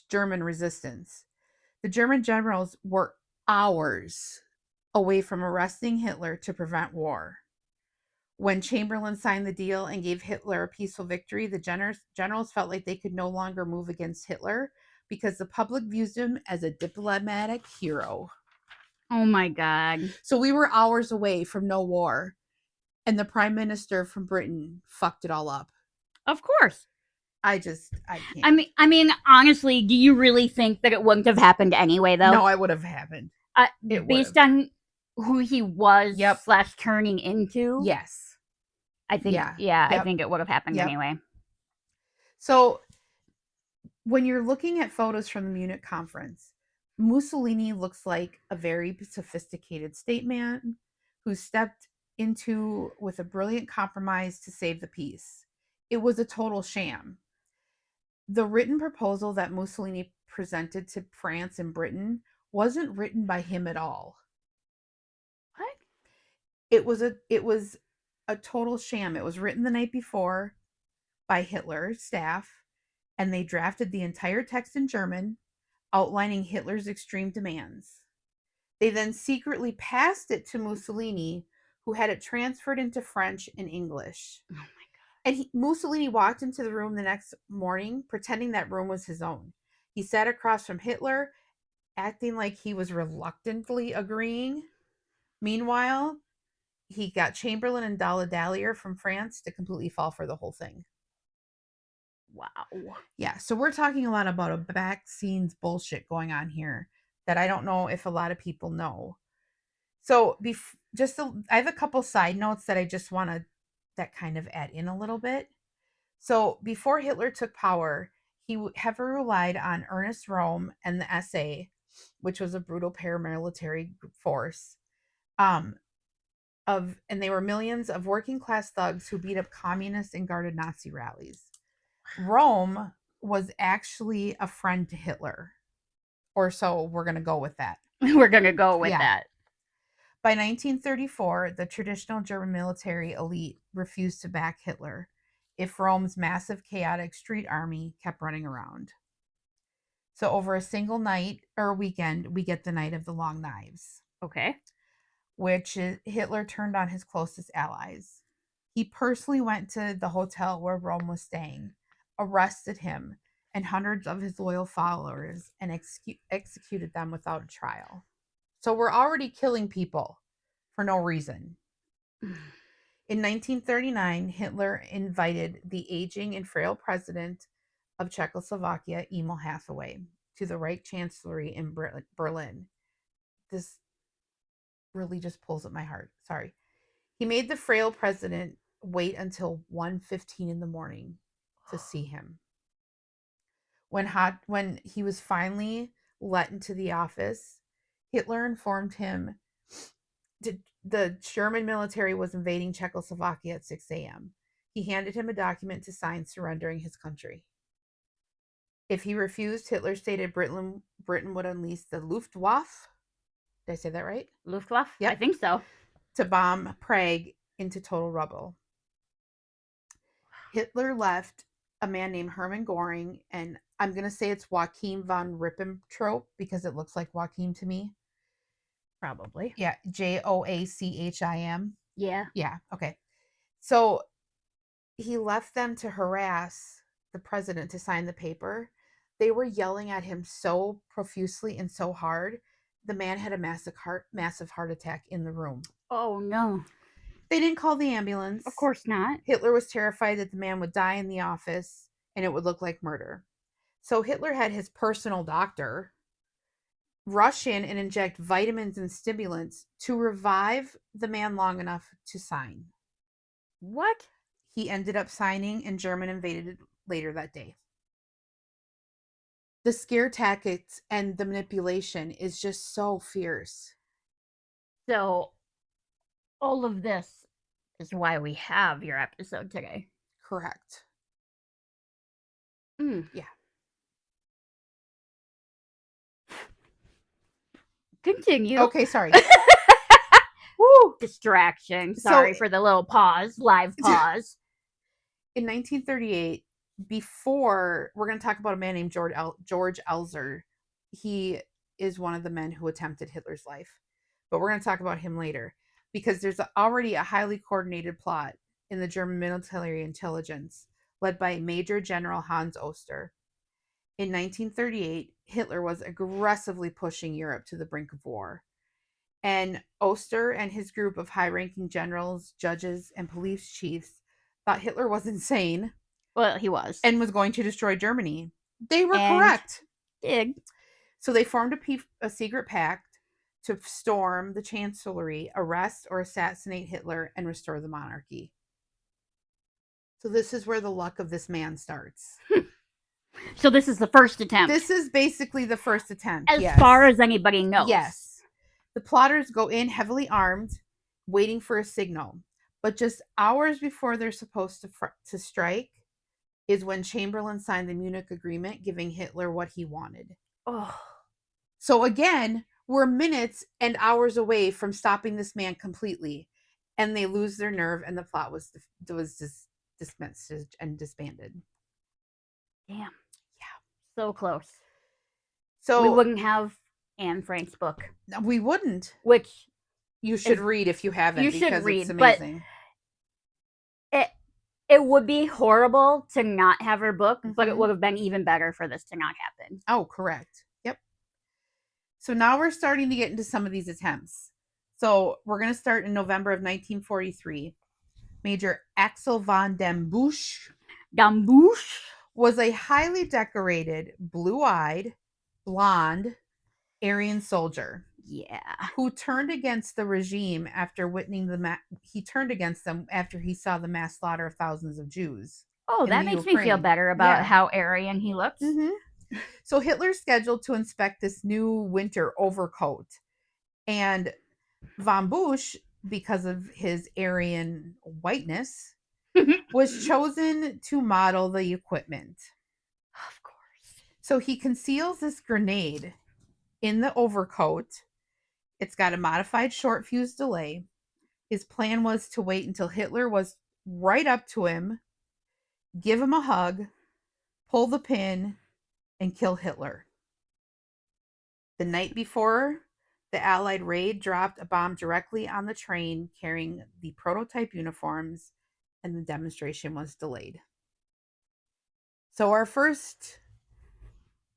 German resistance. The German generals were hours away from arresting Hitler to prevent war. When Chamberlain signed the deal and gave Hitler a peaceful victory, the generals felt like they could no longer move against Hitler because the public views him as a diplomatic hero. Oh my God. So we were hours away from no war, and the prime minister from Britain fucked it all up. Of course. I can't. I mean, honestly, do you really think that it wouldn't have happened anyway, though? No, it would have happened. Based on who he was / turning into? Yes. I think, I think it would have happened anyway. So when you're looking at photos from the Munich conference, Mussolini looks like a very sophisticated statesman who stepped into with a brilliant compromise to save the peace. It was a total sham. The written proposal that Mussolini presented to France and Britain wasn't written by him at all. What? It was a total sham. It was written the night before by Hitler's staff, and they drafted the entire text in German, outlining Hitler's extreme demands. They then secretly passed it to Mussolini, who had it transferred into French and English. Oh my god. And Mussolini walked into the room the next morning, pretending that room was his own. He sat across from Hitler, acting like he was reluctantly agreeing. Meanwhile, he got Chamberlain and Daladier from France to completely fall for the whole thing. Wow. Yeah, so we're talking a lot about a back scenes bullshit going on here that I don't know if a lot of people know. So, I have a couple side notes that I just want to that kind of add in a little bit. So, before Hitler took power, he heavily relied on Ernest Röhm and the SA, which was a brutal paramilitary force. And they were millions of working class thugs who beat up communists and guarded Nazi rallies. Rome was actually a friend to Hitler, or so we're going to go with that. We're going to go with Yeah. that. By 1934, the traditional German military elite refused to back Hitler if Rome's massive, chaotic street army kept running around. So, over a single night or weekend, we get the Night of the Long Knives, Okay. which Hitler turned on his closest allies. He personally went to the hotel where Rome was staying, arrested him and hundreds of his loyal followers, and executed them without a trial. So we're already killing people for no reason. In 1939, Hitler invited the aging and frail president of Czechoslovakia, Emil Hathaway, to the Reich Chancellery in Berlin. This really just pulls at my heart. Sorry. He made the frail president wait until 1:15 in the morning to see him. When he was finally let into the office, Hitler informed him the German military was invading Czechoslovakia at 6 a.m. He handed him a document to sign surrendering his country. If he refused, Hitler stated Britain would unleash the Luftwaffe. Did I say that right? Luftwaffe? Yep. I think so. To bomb Prague into total rubble. Hitler left a man named Hermann Göring, and I'm going to say it's Joachim von Ribbentrop because it looks like Joachim to me. Probably. Yeah, Joachim. Yeah. Yeah, okay. So he left them to harass the president to sign the paper. They were yelling at him so profusely and so hard. The man had a massive heart attack in the room. Oh, no. They didn't call the ambulance. Of course not. Hitler was terrified that the man would die in the office and it would look like murder. So Hitler had his personal doctor rush in and inject vitamins and stimulants to revive the man long enough to sign. What? He ended up signing, and Germany invaded later that day. The scare tactics and the manipulation is just so fierce. So, all of this is why we have your episode today. Correct. Yeah. Continue. Okay, sorry. Woo! Distraction. Sorry for the little pause, live pause. In 1938, before we're going to talk about a man named George Elzer. He is one of the men who attempted Hitler's life, but we're going to talk about him later because there's already a highly coordinated plot in the German military intelligence led by Major General Hans Oster. In 1938, Hitler was aggressively pushing Europe to the brink of war. And Oster and his group of high-ranking generals, judges, and police chiefs thought Hitler was insane. Well, he was. And was going to destroy Germany. They were correct. Did. So they formed a secret pact to storm the chancellery, arrest or assassinate Hitler, and restore the monarchy. So this is where the luck of this man starts. So this is the first attempt. This is basically the first attempt. As far as anybody knows. Yes. The plotters go in heavily armed, waiting for a signal. But just hours before they're supposed to strike is when Chamberlain signed the Munich Agreement, giving Hitler what he wanted. Oh. So again, we're minutes and hours away from stopping this man completely. and they lose their nerve, and the plot was dismissed and disbanded. Damn. Yeah. So close. So we wouldn't have Anne Frank's book, we wouldn't. which You should read if you haven't. You should because read, it's amazing. But it would be horrible to not have her book, but it would have been even better for this to not happen. Oh, correct. Yep. So now we're starting to get into some of these attempts. So we're going to start in November of 1943. Major Axel von den Busch was a highly decorated, blue-eyed, blonde, Aryan soldier. Yeah. Who turned against the regime after witnessing he turned against them after he saw the mass slaughter of thousands of Jews. Oh, that makes me feel better about how Aryan he looks. So Hitler's scheduled to inspect this new winter overcoat, and von Busch, because of his Aryan whiteness, was chosen to model the equipment. Of course. So he conceals this grenade in the overcoat. It's got a modified short fuse delay. His plan was to wait until Hitler was right up to him, give him a hug, pull the pin, and kill Hitler. The night before the Allied raid, dropped a bomb directly on the train carrying the prototype uniforms, and the demonstration was delayed. So our first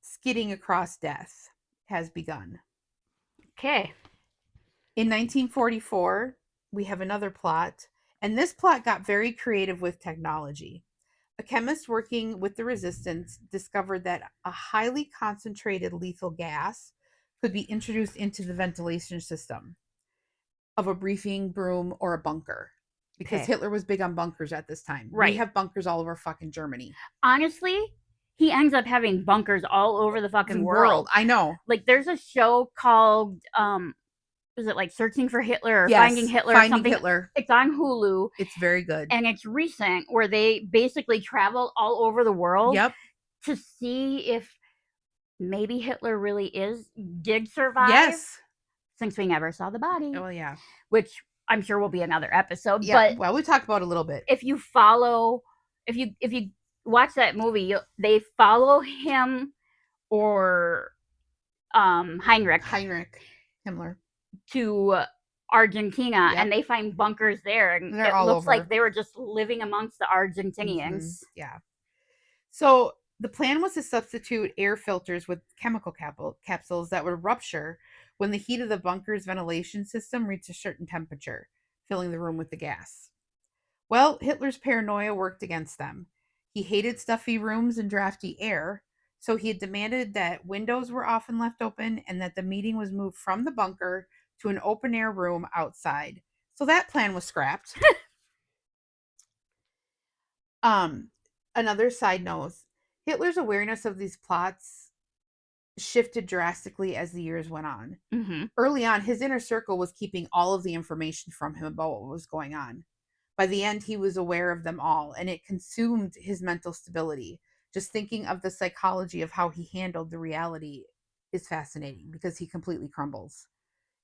skidding across death has begun. Okay. In 1944, we have another plot, and this plot got very creative with technology. A chemist working with the resistance discovered that a highly concentrated lethal gas could be introduced into the ventilation system of a briefing room or a bunker. Because Hitler was big on bunkers at this time. Right. We have bunkers all over fucking Germany. Honestly, he ends up having bunkers all over the fucking world. I know. Like, there's a show called, was it like Searching for Hitler or Finding Hitler or something? Hitler. It's on Hulu. It's very good. And it's recent, where they basically travel all over the world to see if maybe Hitler really did survive. Yes. Since we never saw the body. Oh, yeah. Which I'm sure will be another episode. Yeah, but well, we talked about it a little bit. If you watch that movie, they follow him or Heinrich Himmler to Argentina, and they find bunkers there, and it looks like they were just living amongst the Argentinians. Yeah. So the plan was to substitute air filters with chemical capsules that would rupture when the heat of the bunker's ventilation system reached a certain temperature, filling the room with the gas. Well, Hitler's paranoia worked against them. He hated stuffy rooms and drafty air, so he had demanded that windows were often left open and that the meeting was moved from the bunker to an open-air room outside. So that plan was scrapped. Another side note, Hitler's awareness of these plots shifted drastically as the years went on. Early on, his inner circle was keeping all of the information from him about what was going on. By the end, he was aware of them all, and it consumed his mental stability. Just thinking of the psychology of how he handled the reality is fascinating, because he completely crumbles.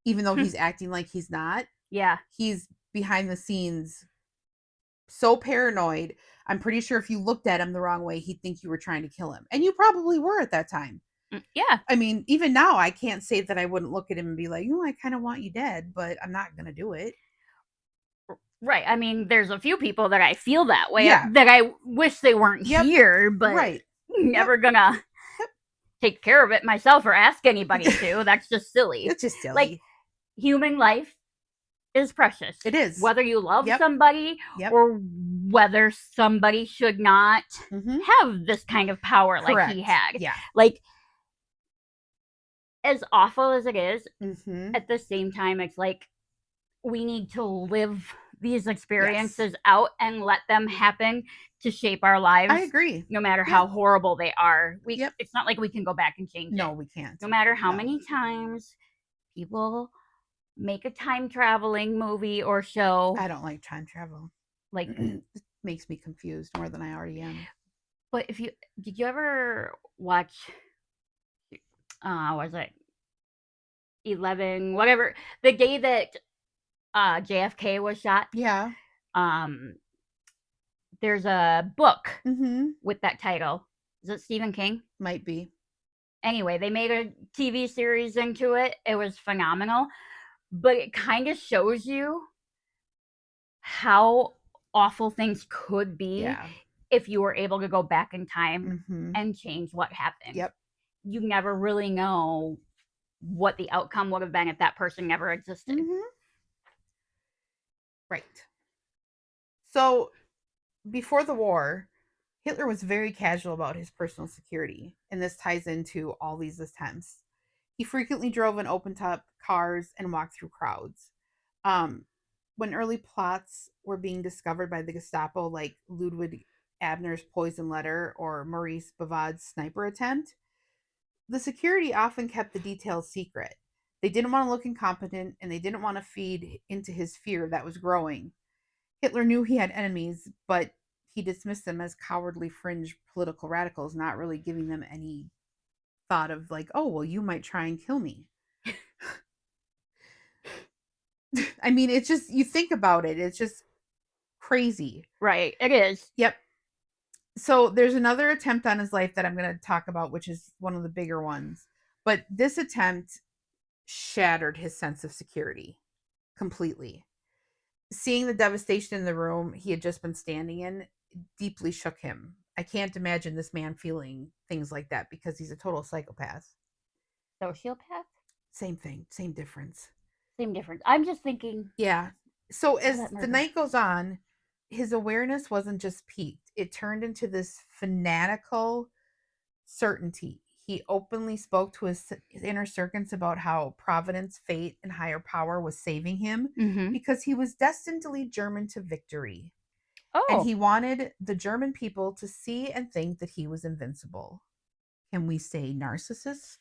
Even though he's acting like he's not. Yeah. He's behind the scenes so paranoid. I'm pretty sure if you looked at him the wrong way, he'd think you were trying to kill him. And you probably were at that time. Yeah. I mean, even now, I can't say that I wouldn't look at him and be like, I kind of want you dead, but I'm not going to do it. Right. I mean, there's a few people that I feel that way, that I wish they weren't here, but never gonna take care of it myself or ask anybody to. That's just silly. It's just silly. Like, human life is precious. It is. Whether you love somebody or whether somebody should not have this kind of power like he had. Yeah. Like, as awful as it is, at the same time, it's like, we need to live these experiences out and let them happen to shape our lives. I agree. No matter how horrible they are. It's not like we can go back and change it. No, we can't. No matter how many times people make a time traveling movie or show. I don't like time travel. Like, it makes me confused more than I already am. But did you ever watch, was it 11, whatever, the day that JFK was shot. Yeah. Um, there's a book Mm-hmm. with that title. Is it Stephen King? Might be. Anyway, they made a TV series into it. It was phenomenal, but it kind of shows you how awful things could be Yeah. if you were able to go back in time Mm-hmm. and change what happened. Yep. You never really know what the outcome would have been if that person never existed. Mm-hmm. Right. So before the war, Hitler was very casual about his personal security, and this ties into all these attempts. He frequently drove in open top cars and walked through crowds. Um, when early plots were being discovered by the Gestapo, like Ludwig Abner's poison letter or Maurice Bavard's sniper attempt, the security often kept the details secret. They didn't want to look incompetent and they didn't want to feed into his fear that was growing. Hitler knew he had enemies, but he dismissed them as cowardly fringe political radicals, not really giving them any thought of, like, oh, well, you might try and kill me. I mean, it's just, you think about it, it's just crazy. Right, it is. Yep. So there's another attempt on his life that I'm going to talk about, which is one of the bigger ones. But this attempt shattered his sense of security completely. Seeing the devastation in the room he had just been standing in deeply shook him. I can't imagine this man feeling things like that because he's a total psychopath. Sociopath? Same thing, same difference. Same difference. I'm just thinking. Yeah. So as that the murder. night goes on, his awareness wasn't just peaked, it turned into this fanatical certainty. He openly spoke to his inner circuits about how providence, fate, and higher power was saving him Mm-hmm. because he was destined to lead German to victory. Oh, And he wanted the German people to see and think that he was invincible. Can we say narcissist?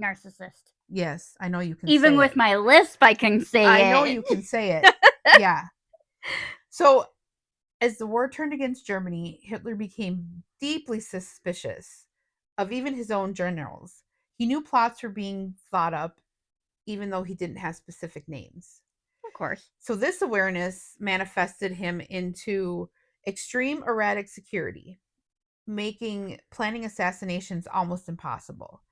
narcissist. Yes, I know you can Even say with it. my lisp, I can say it. I know you can say it. Yeah. So as the war turned against Germany, Hitler became deeply suspicious of even his own generals. He knew plots were being thought up, even though he didn't have specific names. Of course. So this awareness manifested him into extreme erratic security, making planning assassinations almost impossible.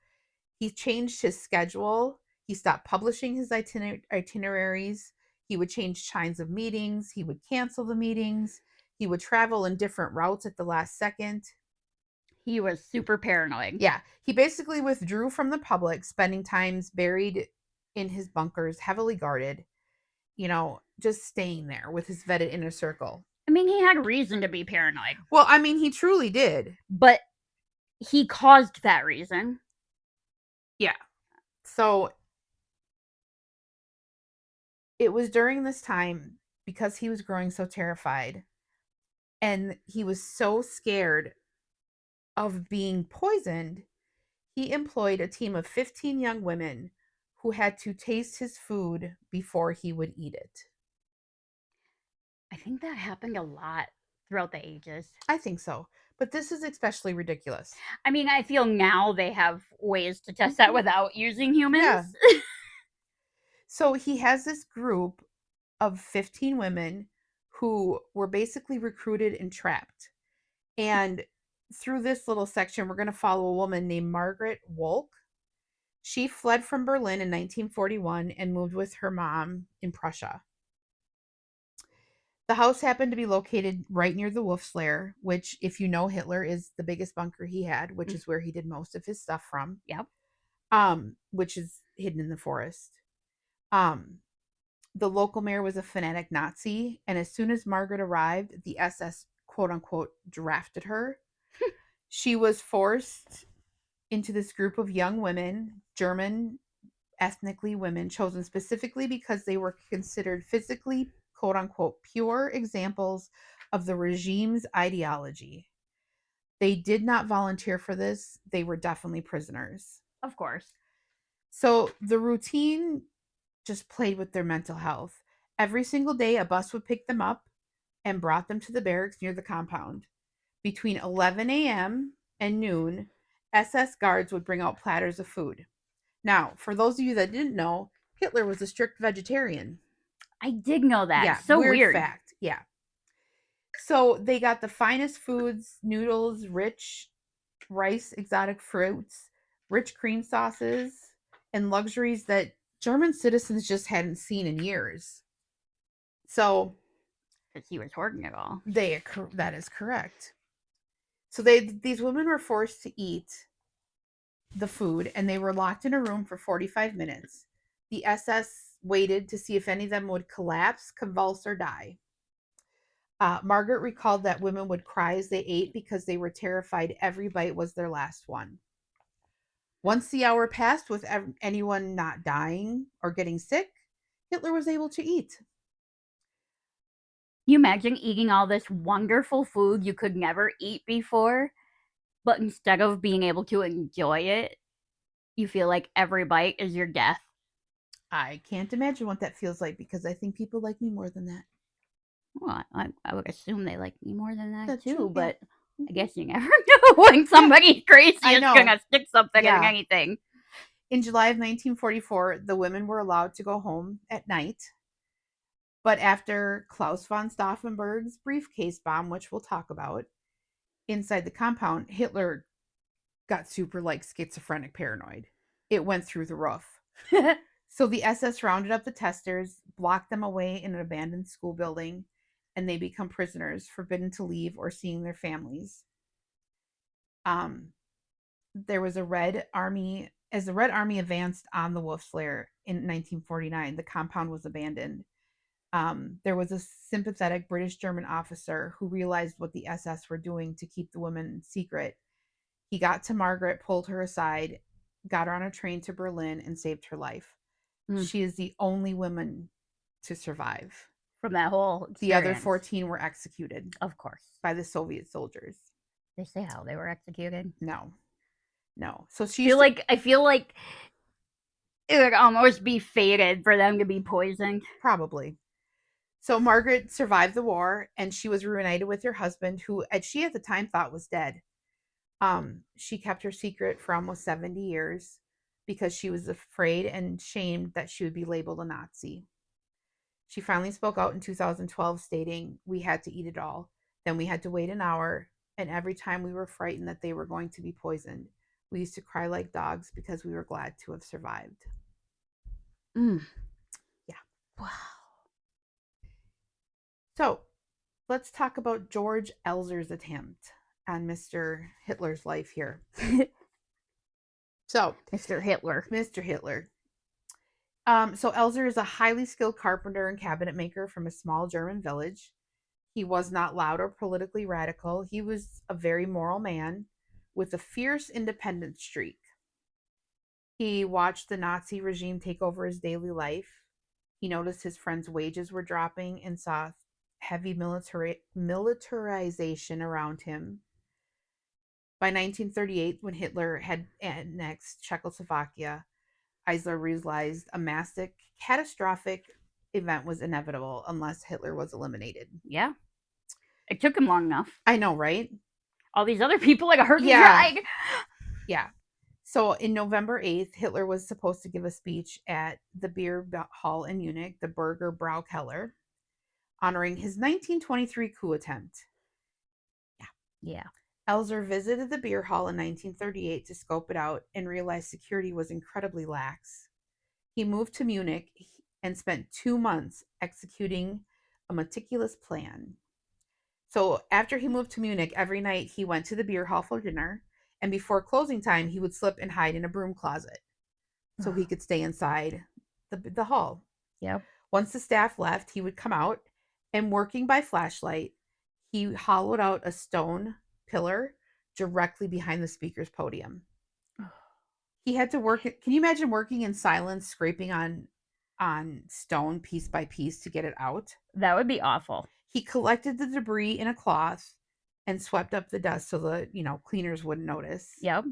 He changed his schedule. He stopped publishing his itineraries. He would change times of meetings. He would cancel the meetings. He would travel in different routes at the last second. He was super paranoid. Yeah, he basically withdrew from the public, spending times buried in his bunkers, heavily guarded, just staying there with his vetted inner circle. I mean, he had reason to be paranoid. Well, I mean, he truly did. But he caused that reason. Yeah. So it was during this time, because he was growing so terrified and he was so scared of being poisoned, he employed a team of 15 young women who had to taste his food before he would eat it. I think that happened a lot throughout the ages. I think so. But this is especially ridiculous. I mean, I feel now they have ways to test that without using humans. Yeah. So he has this group of 15 women who were basically recruited and trapped. And through this little section, we're going to follow a woman named Margaret Wolk. She fled from Berlin in 1941 and moved with her mom in Prussia. The house happened to be located right near the Wolf's Lair, which, if you know Hitler, is the biggest bunker he had, which is where he did most of his stuff from. Yep. Which is hidden in the forest. The local mayor was a fanatic Nazi, and as soon as Margaret arrived, the SS, quote unquote, drafted her. She was forced into this group of young women, German ethnically women, chosen specifically because they were considered physically, quote unquote, pure examples of the regime's ideology. They did not volunteer for this. They were definitely prisoners. Of course. So the routine just played with their mental health. Every single day, a bus would pick them up and brought them to the barracks near the compound. Between 11 a.m. and noon, SS guards would bring out platters of food. Now, for those of you that didn't know, Hitler was a strict vegetarian. I did know that. Yeah, It's so weird weird. fact. Yeah. So they got the finest foods, noodles, rich rice, exotic fruits, rich cream sauces, and luxuries that German citizens just hadn't seen in years. So Because he was hoarding it all. that is correct. So these women were forced to eat the food and they were locked in a room for 45 minutes. The SS waited to see if any of them would collapse, convulse, or die. Margaret recalled that women would cry as they ate because they were terrified every bite was their last one. Once the hour passed with anyone not dying or getting sick, Hitler was able to eat. You imagine eating all this wonderful food you could never eat before, but instead of being able to enjoy it, you feel like every bite is your death. I can't imagine what that feels like because I think people like me more than that. Well, I would assume they like me more than that That's too, true. Yeah. but I guess you never know when somebody's crazy I is know. gonna stick something in Yeah. anything. In July of 1944, the women were allowed to go home at night. But after Klaus von Stauffenberg's briefcase bomb, which we'll talk about, inside the compound, Hitler got super like schizophrenic paranoid. It went through the roof. So the SS rounded up the testers, blocked them away in an abandoned school building, and they become prisoners, forbidden to leave or seeing their families. There was a Red Army. As the Red Army advanced on the Wolf's Lair in 1949, the compound was abandoned. There was a sympathetic British German officer who realized what the SS were doing to keep the women secret. He got to Margaret, pulled her aside, got her on a train to Berlin, and saved her life. She is the only woman to survive. From that whole experience. The other 14 were executed. Of course. By the Soviet soldiers. They say how they were executed? No. So I feel like it would almost be fated for them to be poisoned. Probably. So Margaret survived the war and she was reunited with her husband, who she at the time thought was dead. She kept her secret for almost 70 years because she was afraid and shamed that she would be labeled a Nazi. She finally spoke out in 2012 stating, "We had to eat it all. Then we had to wait an hour, and every time we were frightened that they were going to be poisoned, we used to cry like dogs because we were glad to have survived." Yeah. Wow. So let's talk about George Elzer's attempt on Mr. Hitler's life here. So, Mr. Hitler. So Elzer is a highly skilled carpenter and cabinet maker from a small German village. He was not loud or politically radical. He was a very moral man with a fierce independent streak. He watched the Nazi regime take over his daily life. He noticed his friends' wages were dropping and saw heavy militarization around him. By 1938, when Hitler had annexed Czechoslovakia, Eisler realized a massive, catastrophic event was inevitable unless Hitler was eliminated. Yeah. It took him long enough. I know, right? All these other people like heard him tried. Yeah. So in November 8th, Hitler was supposed to give a speech at the beer hall in Munich, the Burger Braukeller, honoring his 1923 coup attempt. Yeah. Elzer visited the beer hall in 1938 to scope it out and realized security was incredibly lax. He moved to Munich and spent 2 months executing a meticulous plan. So after he moved to Munich, every night he went to the beer hall for dinner, and before closing time, he would slip and hide in a broom closet so he could stay inside the hall. Yep. Once the staff left, he would come out, and working by flashlight, he hollowed out a stone pillar directly behind the speaker's podium. He had to work. Can you imagine working in silence, scraping on stone piece by piece to get it out? That would be awful. He collected the debris in a cloth and swept up the dust so the cleaners wouldn't notice. Yep.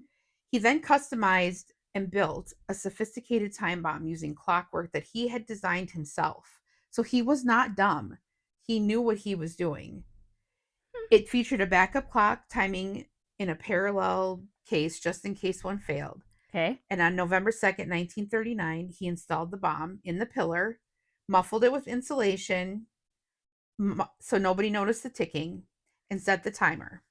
He then customized and built a sophisticated time bomb using clockwork that he had designed himself. So he was not dumb. He knew what he was doing. It featured a backup clock timing in a parallel case just in case one failed. Okay. And on November 2nd, 1939, he installed the bomb in the pillar, muffled it with insulation so nobody noticed the ticking, and set the timer.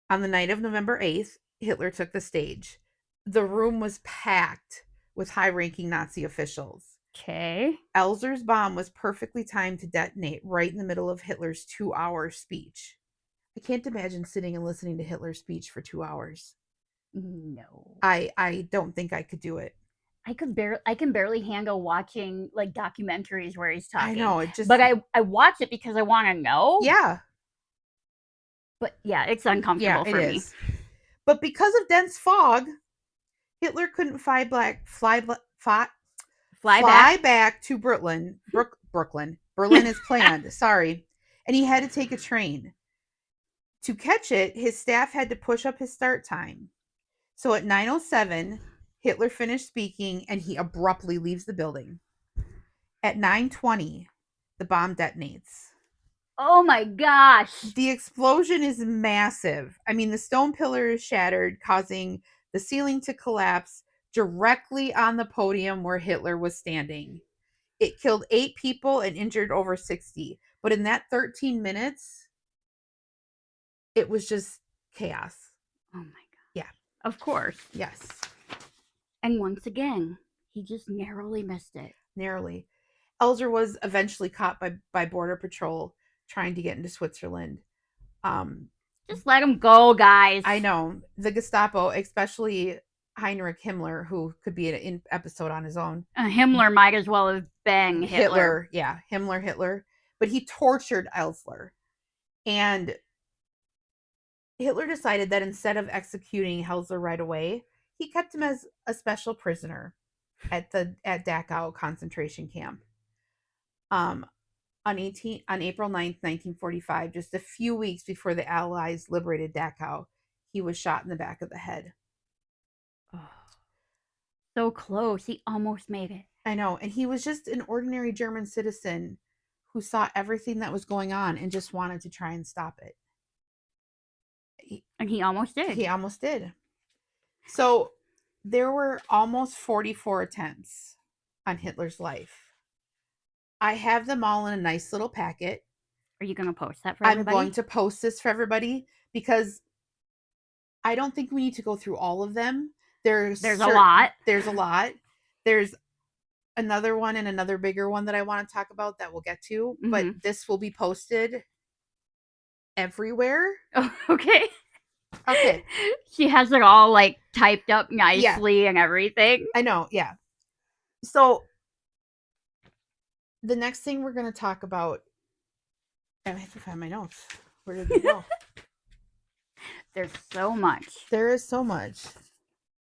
On the night of November 8th, Hitler took the stage. The room was packed with high ranking Nazi officials. Okay. Elzer's bomb was perfectly timed to detonate right in the middle of Hitler's 2-hour speech. I can't imagine sitting and listening to Hitler's speech for 2 hours. No. I don't think I could do it. I can barely handle watching like documentaries where he's talking. I know, it just But I watch it because I want to know. Yeah. But yeah, it's uncomfortable for me. But because of dense fog, Hitler couldn't fly back to Brooklyn. Berlin is planned. Sorry. And he had to take a train. To catch it, his staff had to push up his start time. So at 9:07, Hitler finished speaking and he abruptly leaves the building. At 9:20, the bomb detonates. Oh my gosh. The explosion is massive. I mean, the stone pillar is shattered, causing the ceiling to collapse directly on the podium where Hitler was standing. It killed 8 people and injured over 60. But in that 13 minutes, it was just chaos. Oh my god. Yeah. Of course. Yes. And once again, he just narrowly missed it. Narrowly. Elzer was eventually caught by Border Patrol trying to get into Switzerland. Just let him go, guys. I know. The Gestapo, especially Heinrich Himmler, who could be an episode on his own. Himmler might as well have been Hitler. Yeah, Hitler. But he tortured Elzer. And Hitler decided that instead of executing Elzer right away, he kept him as a special prisoner at Dachau concentration camp. On April 9th, 1945, just a few weeks before the Allies liberated Dachau, he was shot in the back of the head. Oh, so close. He almost made it. I know. And he was just an ordinary German citizen who saw everything that was going on and just wanted to try and stop it. And he almost did. He almost did. So there were almost 44 attempts on Hitler's life. I have them all in a nice little packet. Are you going to post that for everybody? I'm going to post this for everybody because I don't think we need to go through all of them. There's a lot. There's a lot. There's another one and another bigger one that I want to talk about that we'll get to. Mm-hmm. But this will be posted everywhere. Oh, okay. Okay. She has it all like typed up nicely and everything. I know. Yeah. So the next thing we're going to talk about, I have to find my notes. Where did they go? There's so much. There is so much.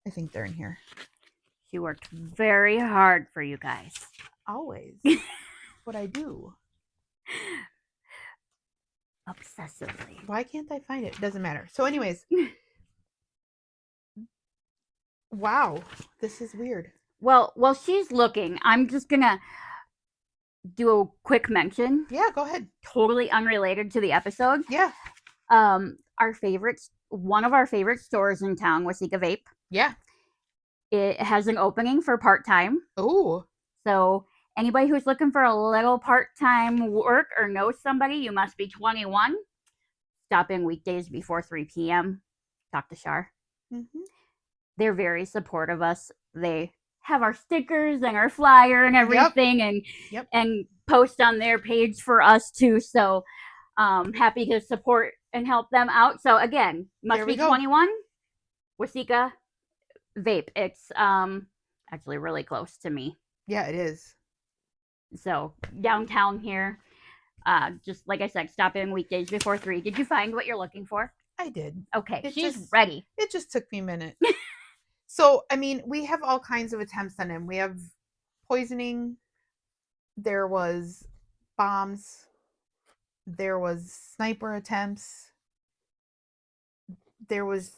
I think they're in here. She worked very hard for you guys. Always. What I do. Obsessively. Why can't I find it? It doesn't matter. So anyways. Wow. This is weird. Well, while she's looking, I'm just going to do a quick mention. Yeah, go ahead. Totally unrelated to the episode. Yeah. One of our favorite stores in town, Waseca Vape. Yeah. It has an opening for part-time. Oh. So anybody who's looking for a little part-time work or knows somebody, you must be 21. Stop in weekdays before 3 p.m. Talk to Shar. Mm-hmm. They're very supportive of us. They have our stickers and our flyer and everything and post on their page for us too. So happy to support and help them out. So again, must be 21. Waseca Vape. It's actually really close to me. Yeah, it is. So downtown here. Just like I said, stop in weekdays before 3. Did you find what you're looking for? I did. Okay, she's ready. It just took me a minute. So, I mean, we have all kinds of attempts on him. We have poisoning. There was bombs. There was sniper attempts. There was,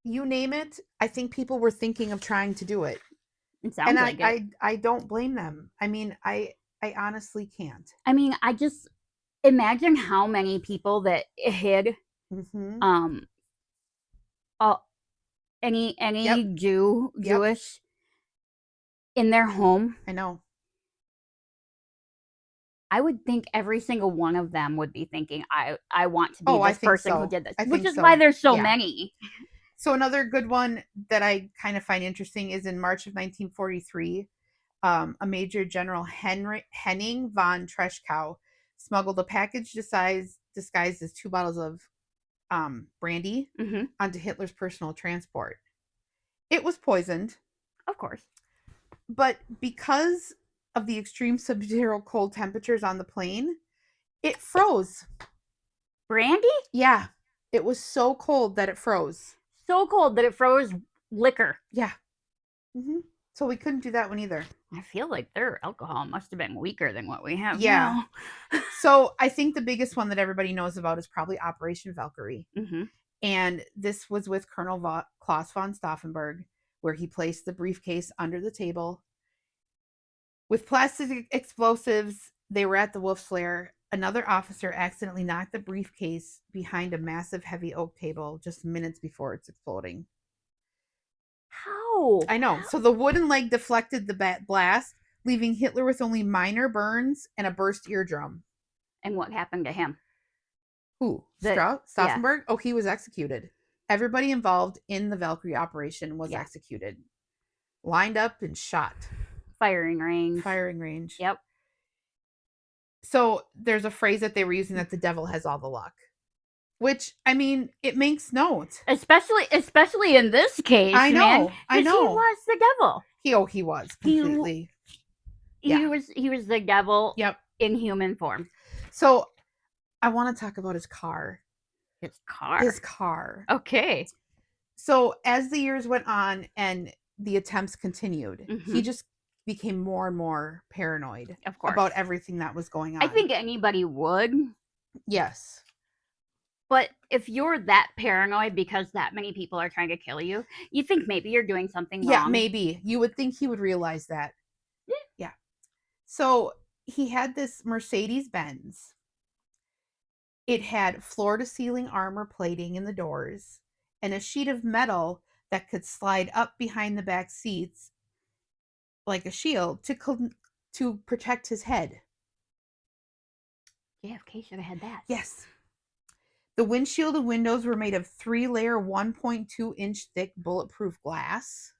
you name it. I think people were thinking of trying to do it. It sounds like it. I don't blame them. I mean, I honestly can't. I mean, I just imagine how many people that hid any Yep. Jewish in their home, I know. I would think every single one of them would be thinking, I want to be I this think person who so. did this, I which think is why so. there's so Yeah. many. So another good one that I kind of find interesting is in March of 1943, a Major General Henning von Treschkow smuggled a package disguised as 2 bottles of brandy onto Hitler's personal transport. It was poisoned, Of course. but because of the extreme subzero cold temperatures on the plane, it froze. Brandy? Yeah, it was so cold that it froze. So cold that it froze liquor. Yeah. So we couldn't do that one either. I feel like their alcohol must have been weaker than what we have Yeah. now. So I think the biggest one that everybody knows about is probably Operation Valkyrie. And this was with Colonel Klaus von Stauffenberg, where he placed the briefcase under the table. With plastic explosives, they were at the Wolf's Lair. Another officer accidentally knocked the briefcase behind a massive heavy oak table just minutes before it's exploding. How? I know. So the wooden leg deflected the blast, leaving Hitler with only minor burns and a burst eardrum. And what happened to him? Who? Stauffenberg? Yeah. Oh, he was executed. Everybody involved in the Valkyrie operation was executed. Lined up and shot. Firing range. Yep. So there's a phrase that they were using that the devil has all the luck. Which, I mean, it makes note. Especially in this case, I know. He was the devil. He was completely. He was the devil. Yep. In human form. So I want to talk about his car. His car. Okay. So as the years went on and the attempts continued, he just became more and more paranoid, of course, about everything that was going on. I think anybody would. Yes. But if you're that paranoid because that many people are trying to kill you, you think maybe you're doing something wrong. Yeah, maybe. You would think he would realize that. Yeah. So he had this Mercedes-Benz. It had floor-to-ceiling armor plating in the doors and a sheet of metal that could slide up behind the back seats like a shield to protect his head. JFK should have had that. Yes. The windshield and windows were made of 3-layer, 1.2-inch thick bulletproof glass.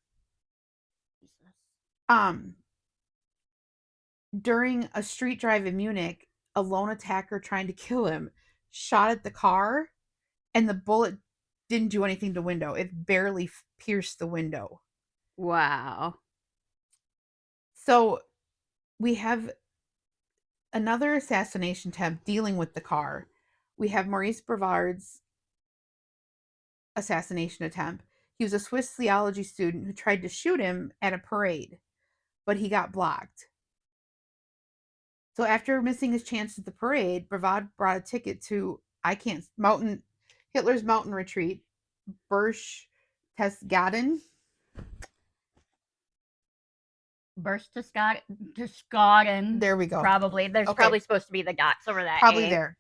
During a street drive in Munich, a lone attacker trying to kill him shot at the car, and the bullet didn't do anything to the window. It barely pierced the window. Wow. So we have another assassination attempt dealing with the car. We have Maurice Brevard's assassination attempt. He was a Swiss theology student who tried to shoot him at a parade, but he got blocked. So after missing his chance at the parade, Brevard brought a ticket to Hitler's mountain retreat, Berchtesgaden. Berchtesgaden. There we go. Probably. There's probably supposed to be the dots over that. Probably there.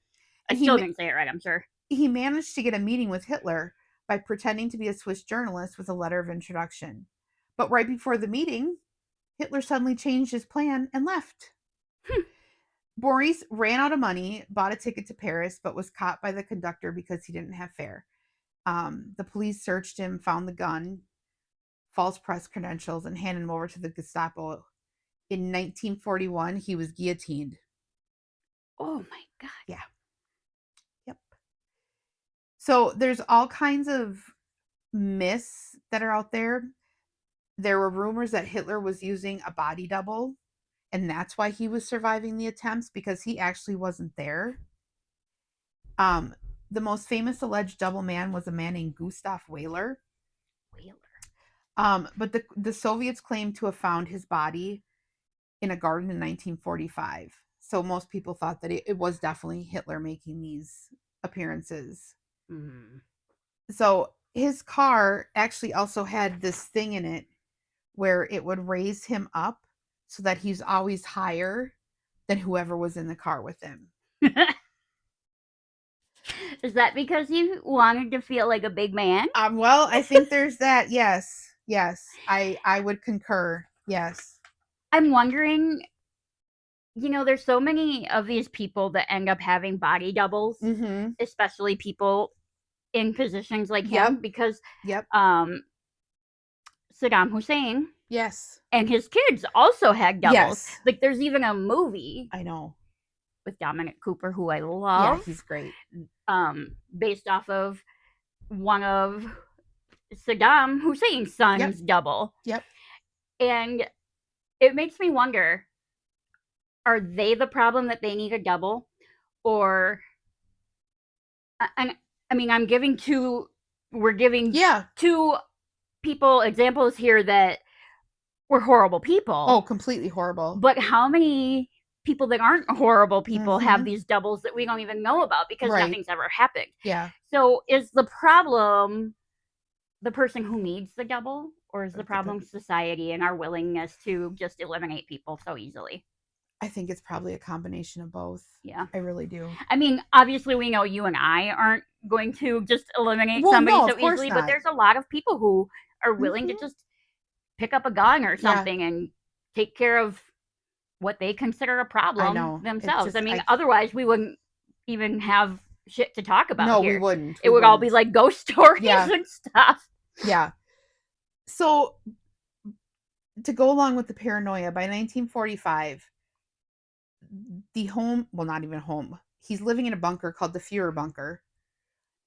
I still didn't say it right, I'm sure. He managed to get a meeting with Hitler by pretending to be a Swiss journalist with a letter of introduction. But right before the meeting, Hitler suddenly changed his plan and left. Maurice ran out of money, bought a ticket to Paris, but was caught by the conductor because he didn't have fare. The police searched him, found the gun, false press credentials, and handed him over to the Gestapo. In 1941, he was guillotined. Oh my God. Yeah. Yep. So there's all kinds of myths that are out there. There were rumors that Hitler was using a body double, and that's why he was surviving the attempts, because he actually wasn't there. The most famous alleged double man was a man named Gustav Wehler. But the Soviets claimed to have found his body in a garden in 1945. So most people thought that it was definitely Hitler making these appearances. So his car actually also had this thing in it where it would raise him up so that he's always higher than whoever was in the car with him. Is that because you wanted to feel like a big man? Well, I think there's that. Yes. Yes. I would concur. Yes. I'm wondering, there's so many of these people that end up having body doubles, Mm-hmm. especially people in positions like Yep. him, because Yep. Saddam Hussein Yes. and his kids also had doubles. Yes. Like, there's even a movie I know. with Dominic Cooper, who I Yeah, love, he's great. based off of one of Saddam Hussein's son's double. Yep. And it makes me wonder, are they the problem that they need a double? Or, and I mean, we're giving Yeah. two people examples here that were horrible people. Oh, completely horrible. But how many people that aren't horrible people have Mhm. these doubles that we don't even know about because Right. nothing's ever happened? Yeah. So is the problem the person who needs the double, or is the That's a problem good- society and our willingness to just eliminate people so easily? I think it's probably a combination of both. Yeah. I really do. I mean, obviously, we know you and I aren't going to just eliminate Well, somebody no, so of course easily, but not. there's a lot of people who are willing to Mhm. just pick up a gun or Yeah. something and take care of what they consider a I problem know. It's themselves. just I mean, otherwise, we wouldn't even have shit to talk about No, here. we wouldn't. It would all be like ghost stories Yeah. and stuff. Yeah. So to go along with the paranoia, by 1945, the home, well, not even home, he's living in a bunker called the Fuhrer bunker.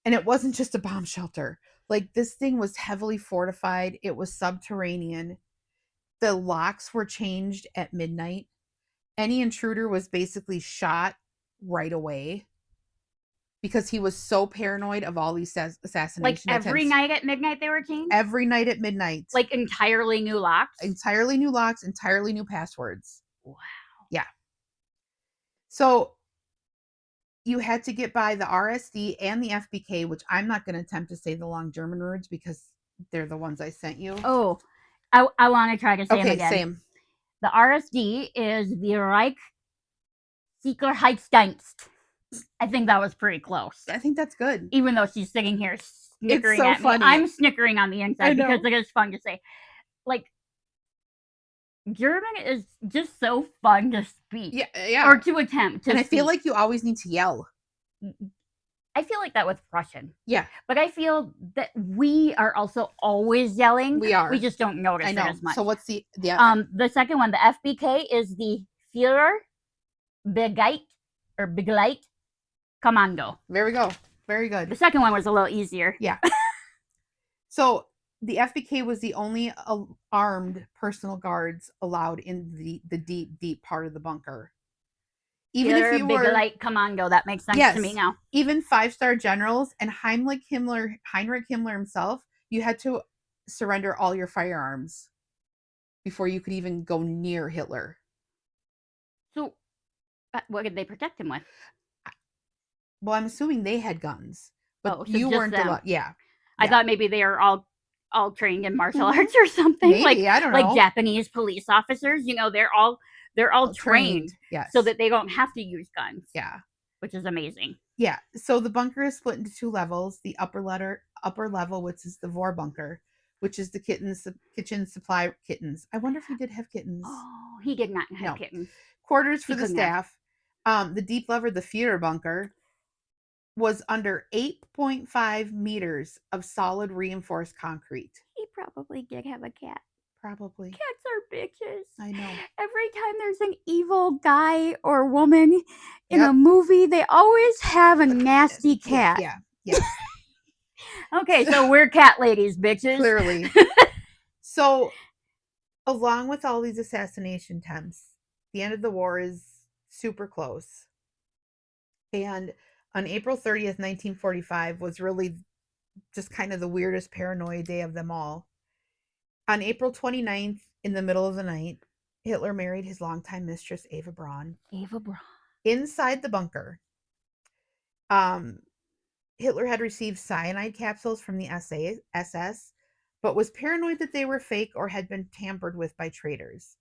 And it wasn't just a bomb shelter. Like, this thing was heavily fortified. It was subterranean. The locks were changed at midnight. Any intruder was basically shot right away because he was so paranoid of all these assassination Like attempts. every night at midnight they were changed? Every night at midnight. Like entirely new locks? Entirely new locks, entirely new passwords. Wow. Yeah. So you had to get by the RSD and the FBK, which I'm not going to attempt to say the long German words because they're the ones I sent you. Oh, I want to try to say them Okay, again. same. The RSD is the Reich Sicherheitsdienst. I think that was pretty close. I think that's good. Even though she's sitting here snickering so at funny. me. I'm snickering on the I inside know. because it is fun to say. Like, German is just so fun to speak. Yeah. Or to attempt to And I feel speak. like you always need to yell. I feel like that with Russian. Yeah. But I feel that we are also always yelling. We are. We just don't notice I know. it as much. So what's the The second one, the FBK, is the Führer Begleit Kommando. There we go. Very good. The second one was a little easier. Yeah. So the FBK was the only armed personal guards allowed in the deep part of the bunker. Even if you were Begleit Kommando, that makes sense to me now. Even 5-star generals and Heinrich Himmler himself, you had to surrender all your firearms before you could even go near Hitler. So, what did they protect him with? Well, I'm assuming they had guns, but so you weren't allowed. Yeah. I thought maybe they are all trained in martial arts or something. Maybe, like I don't know. Like Japanese police officers, they're all trained yes. so that they don't have to use guns. Yeah. Which is amazing. Yeah. So the bunker is split into two levels. The upper level, which is the Vor bunker, which is the kitchen supply kittens. I wonder if he did have kittens. Oh, he did not have kittens. Quarters for the staff. The deep lever, the Führer bunker, was under 8.5 meters of solid reinforced concrete. He probably did have a cat. Probably. Cats are bitches. I know. Every time there's an evil guy or woman in a movie, they always have a nasty cat. Yeah. Okay, so we're cat ladies, bitches. Clearly. So, along with all these assassination attempts, the end of the war is super close. And on April 30th, 1945 was really just kind of the weirdest paranoia day of them all. On April 29th, in the middle of the night, Hitler married his longtime mistress, Eva Braun. Inside the bunker, Hitler had received cyanide capsules from the SS, but was paranoid that they were fake or had been tampered with by traitors.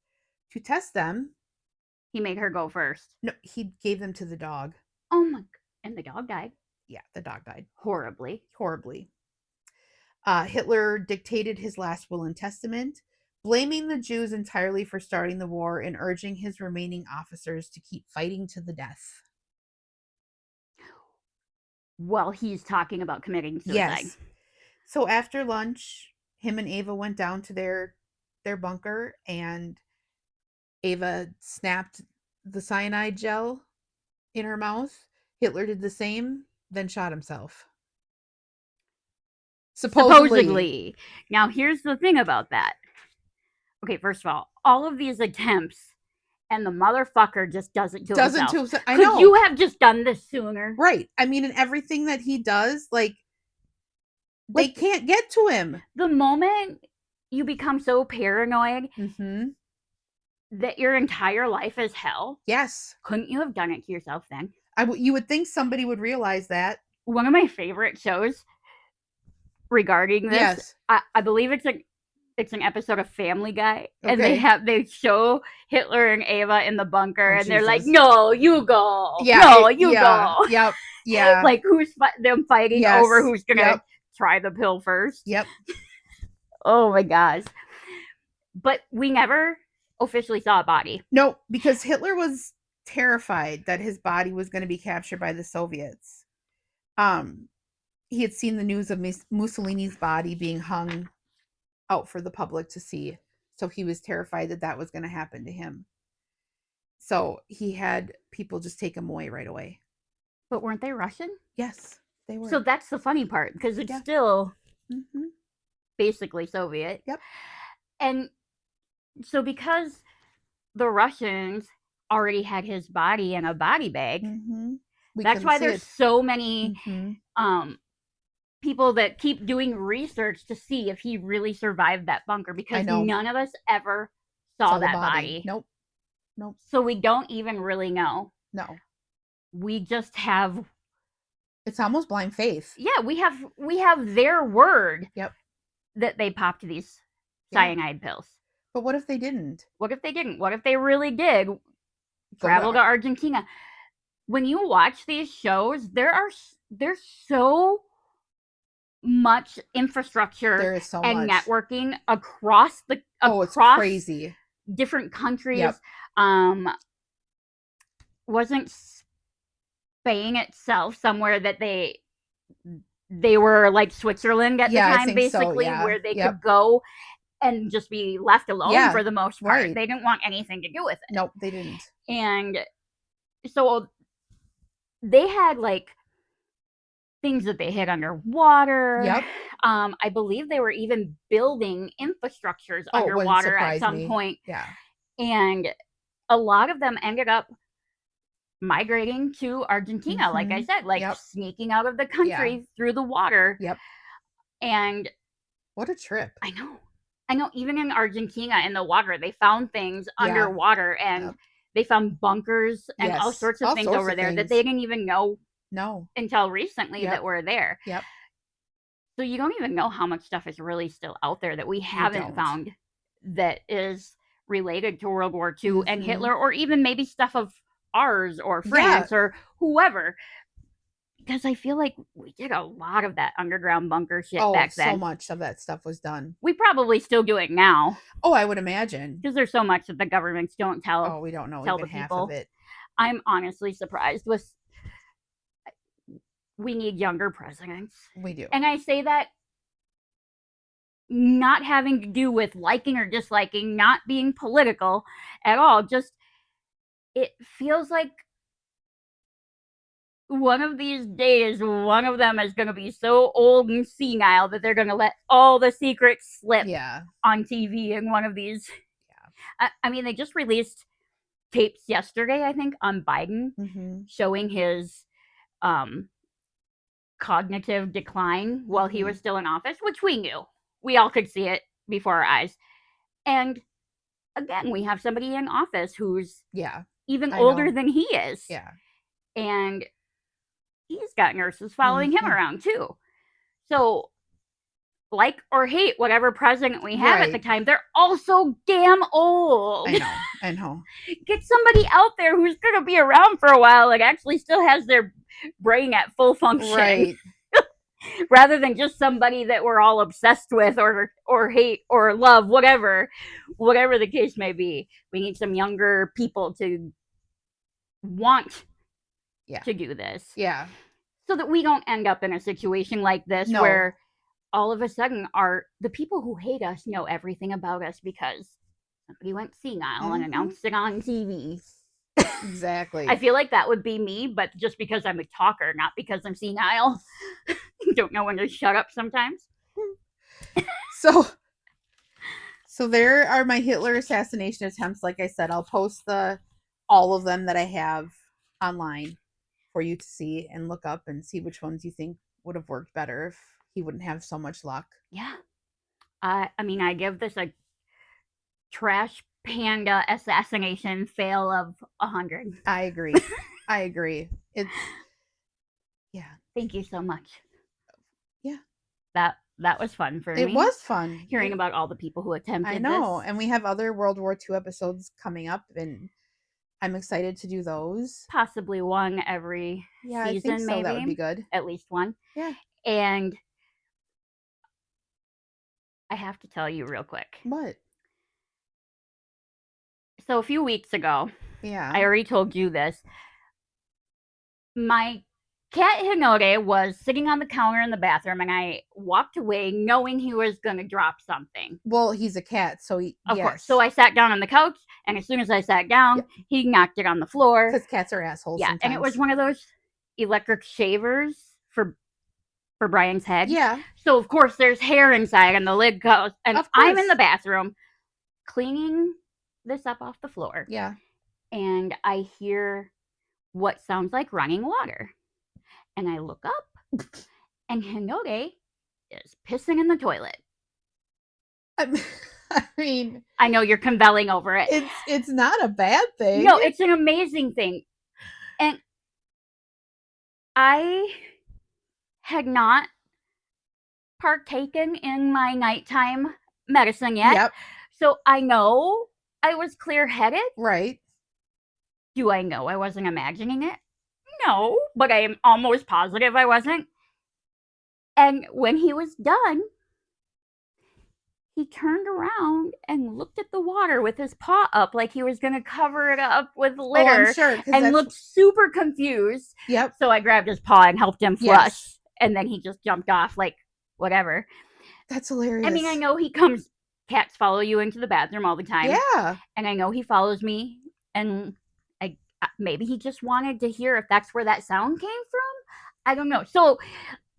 To test them, he made her go first. No, he gave them to the dog. Oh my! And the dog died. Yeah, the dog died horribly. horribly. Hitler dictated his last will and testament, blaming the Jews entirely for starting the war and urging his remaining officers to keep fighting to the death. While he's talking about committing suicide. Yes. So after lunch, him and Ava went down to their bunker, and Ava snapped the cyanide gel in her mouth. Hitler did the same, then shot himself. Supposedly. Now, here's the thing about that. Okay, first of all of these attempts, and the motherfucker just doesn't do Doesn't himself. to I Could know. you have just done this sooner? Right. I mean, and everything that he does, like they Like, can't get to him. the moment you become so paranoid Mm-hmm. that your entire life is hell, Yes. couldn't you have done it to yourself then? You would think somebody would realize that. One of my favorite shows regarding this, Yes. I believe it's an episode of Family Guy, and Okay. they show Hitler and Ava in the bunker, Oh, and they're like, Jesus. "No, you go. Yeah. No, you yeah. go." Yep. Yeah. Like them fighting Yes. over who's gonna Yep. try the pill first. Yep. Oh my gosh! But we never officially saw a body. No, because Hitler was terrified that his body was going to be captured by the Soviets. He had seen the news of Mussolini's body being hung out for the public to see. So he was terrified that that was going to happen to him. So he had people just take him away right away. But weren't they Russian? Yes, they were. So that's the funny part, because it's Yeah. still Mm-hmm. basically Soviet. Yep. And so because the Russians already had his body in a body bag, Mm-hmm. that's why there's so many people that keep doing research to see if he really survived that bunker, because none of us ever saw that body. Nope. So we don't even really know. No. We just have, it's almost blind faith. Yeah, we have their word. Yep. That they popped these cyanide pills. But what if they didn't? What if they didn't? What if they really did travel to Argentina? When you watch these shows, there's so much infrastructure there is so and much networking across it's crazy. Different countries. Yep. Wasn't Spain itself somewhere that they were like Switzerland at the time, basically, where they could go and just be left alone for the most part. Right. They didn't want anything to do with it. Nope, they didn't. And so they had like things that they hid underwater. Yep. I believe they were even building infrastructures underwater at some point. Yeah. And a lot of them ended up migrating to Argentina, like I said, sneaking out of the country through the water. Yep. And what a trip. I know. Even in Argentina, in the water, they found things underwater, and they found bunkers and all sorts of things over there that they didn't even know until recently that were there. Yep. So you don't even know how much stuff is really still out there that we haven't found that is related to World War II and Hitler, or even maybe stuff of ours or France or whoever. Because I feel like we did a lot of that underground bunker shit back then. So much of that stuff was done. We probably still do it now. Oh, I would imagine. Because there's so much that the governments don't tell. Oh, we don't know tell even the half people. of it. I'm honestly surprised with. We need younger presidents. We do. And I say that not having to do with liking or disliking, not being political at all. Just, it feels like one of these days, one of them is going to be so old and senile that they're going to let all the secrets slip on TV in one of these. Yeah. I mean, they just released tapes yesterday, I think, on Biden showing his cognitive decline while he was still in office, which we knew. We all could see it before our eyes. And again, we have somebody in office who's even older than he is. Yeah. And he's got nurses following him around too. So like or hate whatever president we have at the Right. time, they're all so damn old. I know. Get somebody out there who's going to be around for a while and actually still has their brain at full function. Right. Rather than just somebody that we're all obsessed with or hate or love, whatever the case may be. We need some younger people to want to do this. Yeah. So that we don't end up in a situation like this where all of a sudden the people who hate us know everything about us because somebody went senile and announced it on TV. Exactly. I feel like that would be me, but just because I'm a talker, not because I'm senile. Don't know when to shut up sometimes. So there are my Hitler assassination attempts. Like I said, I'll post all of them that I have online for you to see and look up and see which ones you think would have worked better if he wouldn't have so much luck. Yeah. I mean, I give this a Trash Panda assassination fail of 100. I agree. I agree. It's yeah. Thank you so much. Yeah. That was fun for me. It was fun hearing about all the people who attempted I know, this. and we have other World War II episodes coming up, and I'm excited to do those. Possibly one every season, I think so. maybe. That would be good. At least one. Yeah. And I have to tell you real quick. What? So a few weeks ago, yeah, I already told you this. My cat Hinode was sitting on the counter in the bathroom, and I walked away knowing he was going to drop something. Well, he's a cat, so of course. So I sat down on the couch, and as soon as I sat down, he knocked it on the floor. Because cats are assholes. Yeah, sometimes. And it was one of those electric shavers for Brian's head. Yeah. So of course there's hair inside, and the lid goes. And I'm in the bathroom cleaning this up off the floor. Yeah. And I hear what sounds like running water. And I look up, and Hinode is pissing in the toilet. I mean, I know you're convelling over it. It's not a bad thing. No, it's an amazing thing. And I had not partaken in my nighttime medicine yet. Yep. So I know I was clear-headed. Right. Do I know I wasn't imagining it? No, but I am almost positive I wasn't. And when he was done, he turned around and looked at the water with his paw up like he was going to cover it up with litter. Oh, I'm sure. And looked super confused. Yep. So I grabbed his paw and helped him flush. Yes. And then he just jumped off like whatever. That's hilarious. I mean, I know cats follow you into the bathroom all the time. Yeah. And I know he follows me, and maybe he just wanted to hear if that's where that sound came from. I don't know. So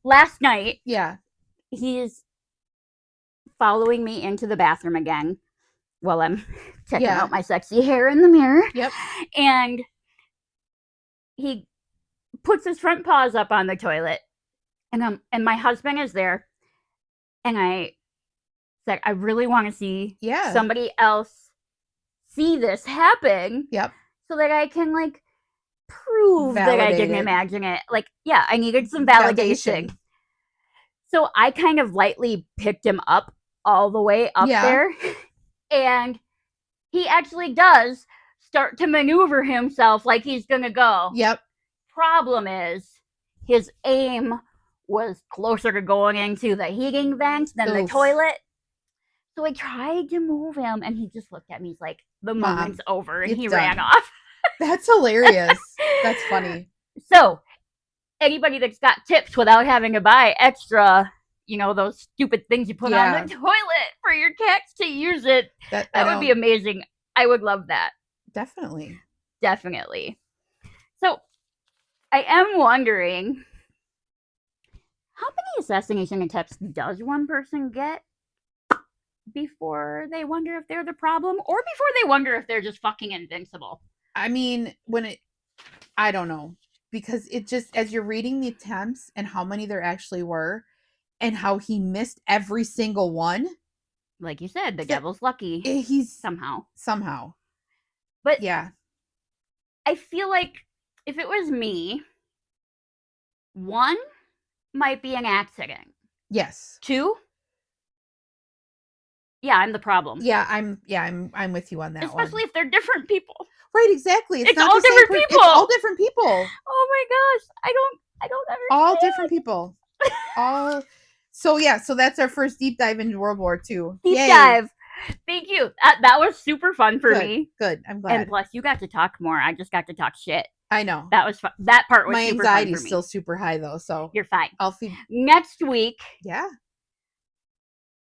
last night, he's following me into the bathroom again while I'm checking out my sexy hair in the mirror. Yep. And he puts his front paws up on the toilet, and my husband is there, and I said, I really want to see somebody else see this happen. Yep. So that I can like prove that I didn't imagine it. Like, yeah, I needed some validation. So I kind of lightly picked him up all the way up there. And he actually does start to maneuver himself like he's going to go. Yep. Problem is, his aim was closer to going into the heating vent than the toilet. So I tried to move him, and he just looked at me. He's like, the moment's over, and he ran off. That's hilarious. That's funny. So anybody that's got tips without having to buy extra, those stupid things you put on the toilet for your cats to use it, that would be amazing. I would love that. Definitely. So I am wondering, how many assassination attempts does one person get before they wonder if they're the problem, or before they wonder if they're just fucking invincible? I mean, I don't know, because it just, as you're reading the attempts and how many there actually were and how he missed every single one. Like you said, the devil's lucky. He's somehow. But I feel like if it was me, 1 might be an accident. Yes. 2, Yeah, I'm the problem. I'm with you on that one. Especially if they're different people. Right, exactly. It's not all the same different people. It's all different people. Oh my gosh. I don't understand. All different people. All so that's our first deep dive into World War II. Deep Yay. dive. Thank you. That was super fun for me. Good. I'm glad. And plus, you got to talk more. I just got to talk shit. I know. That was fun. That part was my super fun for me. anxiety is still super high though, so you're fine. I'll feed. Next week. Yeah.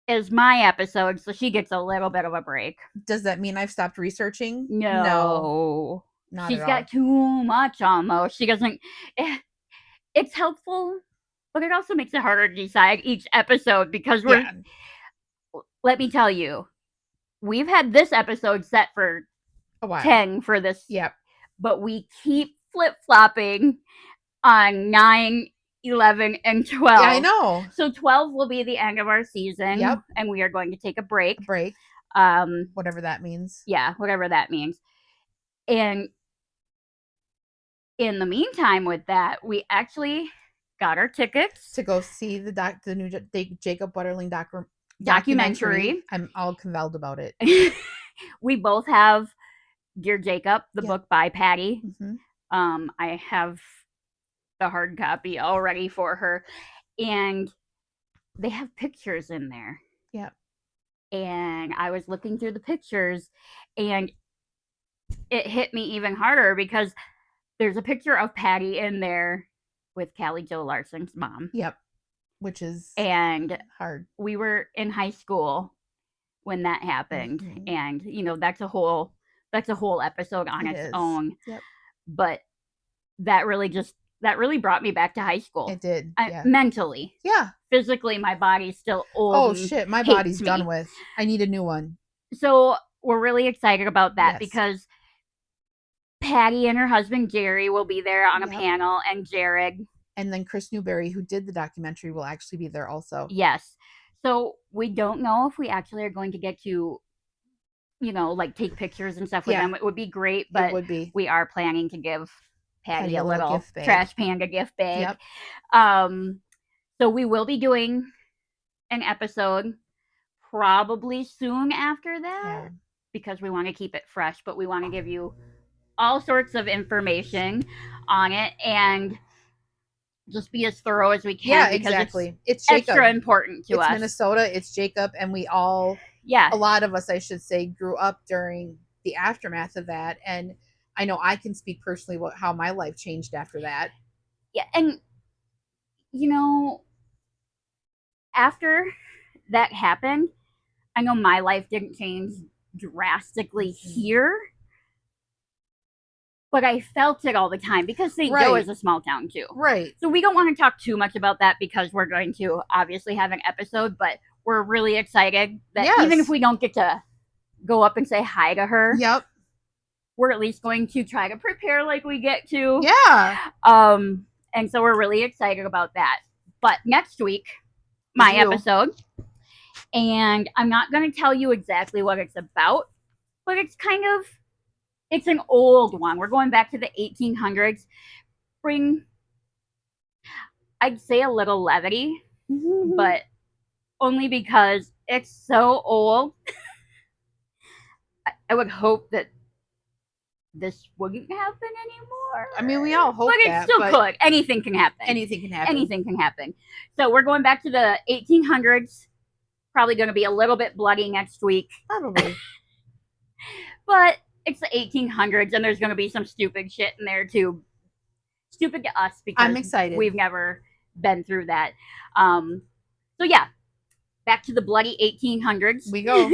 Is my episode, so she gets a little bit of a break. Does that mean I've stopped researching? No. Not She's at got all. too much almost. She doesn't. It's helpful, but it also makes it harder to decide each episode because we're. Yeah. Let me tell you, we've had this episode set for a while. 10 for this. Yep. But we keep flip-flopping on 9, 11, and 12. Yeah, I know. So 12 will be the end of our season. Yep. And we are going to take a break. Whatever that means. Yeah, whatever that means. And in the meantime with that, we actually got our tickets. To go see the new Jacob Butterling documentary. I'm all convulsed about it. We both have Dear Jacob, the book by Patty. Mm-hmm. I have the hard copy already for her. And they have pictures in there. Yep. And I was looking through the pictures and it hit me even harder because there's a picture of Patty in there with Callie Jo Larson's mom. Yep. Which is hard. We were in high school when that happened. Mm-hmm. And, you know, that's a whole episode on its own. Yep. But that really brought me back to high school. It did. Mentally. Yeah. Physically, my body's still old. Oh, shit. My body's done with. I need a new one. So we're really excited about that because Patty and her husband, Jerry, will be there on a panel, and Jared. And then Chris Newberry, who did the documentary, will actually be there also. Yes. So we don't know if we actually are going to get to, you know, like take pictures and stuff with them. It would be great, but it would be. We are planning to give Patty a little Trash Panda gift bag. Yep. So we will be doing an episode probably soon after that because we want to keep it fresh, but we want to give you all sorts of information on it and just be as thorough as we can. Yeah, exactly. It's extra important to us. It's Minnesota. It's Jacob, and we all, a lot of us, I should say, grew up during the aftermath of that, and I know I can speak personally how my life changed after that. Yeah, and you know, after that happened, I know my life didn't change drastically here, but I felt it all the time because St. Joe is a small town too. Right. So we don't want to talk too much about that because we're going to obviously have an episode, but we're really excited that even if we don't get to go up and say hi to her, we're at least going to try to prepare like we get to. Yeah. And so we're really excited about that. But next week, my episode, and I'm not going to tell you exactly what it's about, but it's an old one. We're going back to the 1800s. I'd say a little levity, but only because it's so old. I would hope that this wouldn't happen anymore. I mean, we all hope but it still could. Anything can happen. Anything can happen. Anything can happen. So we're going back to the 1800s. Probably going to be a little bit bloody next week. Probably. But it's the 1800s, and there's going to be some stupid shit in there too. Stupid to us because I'm excited. We've never been through that. So yeah, back to the bloody 1800s. We go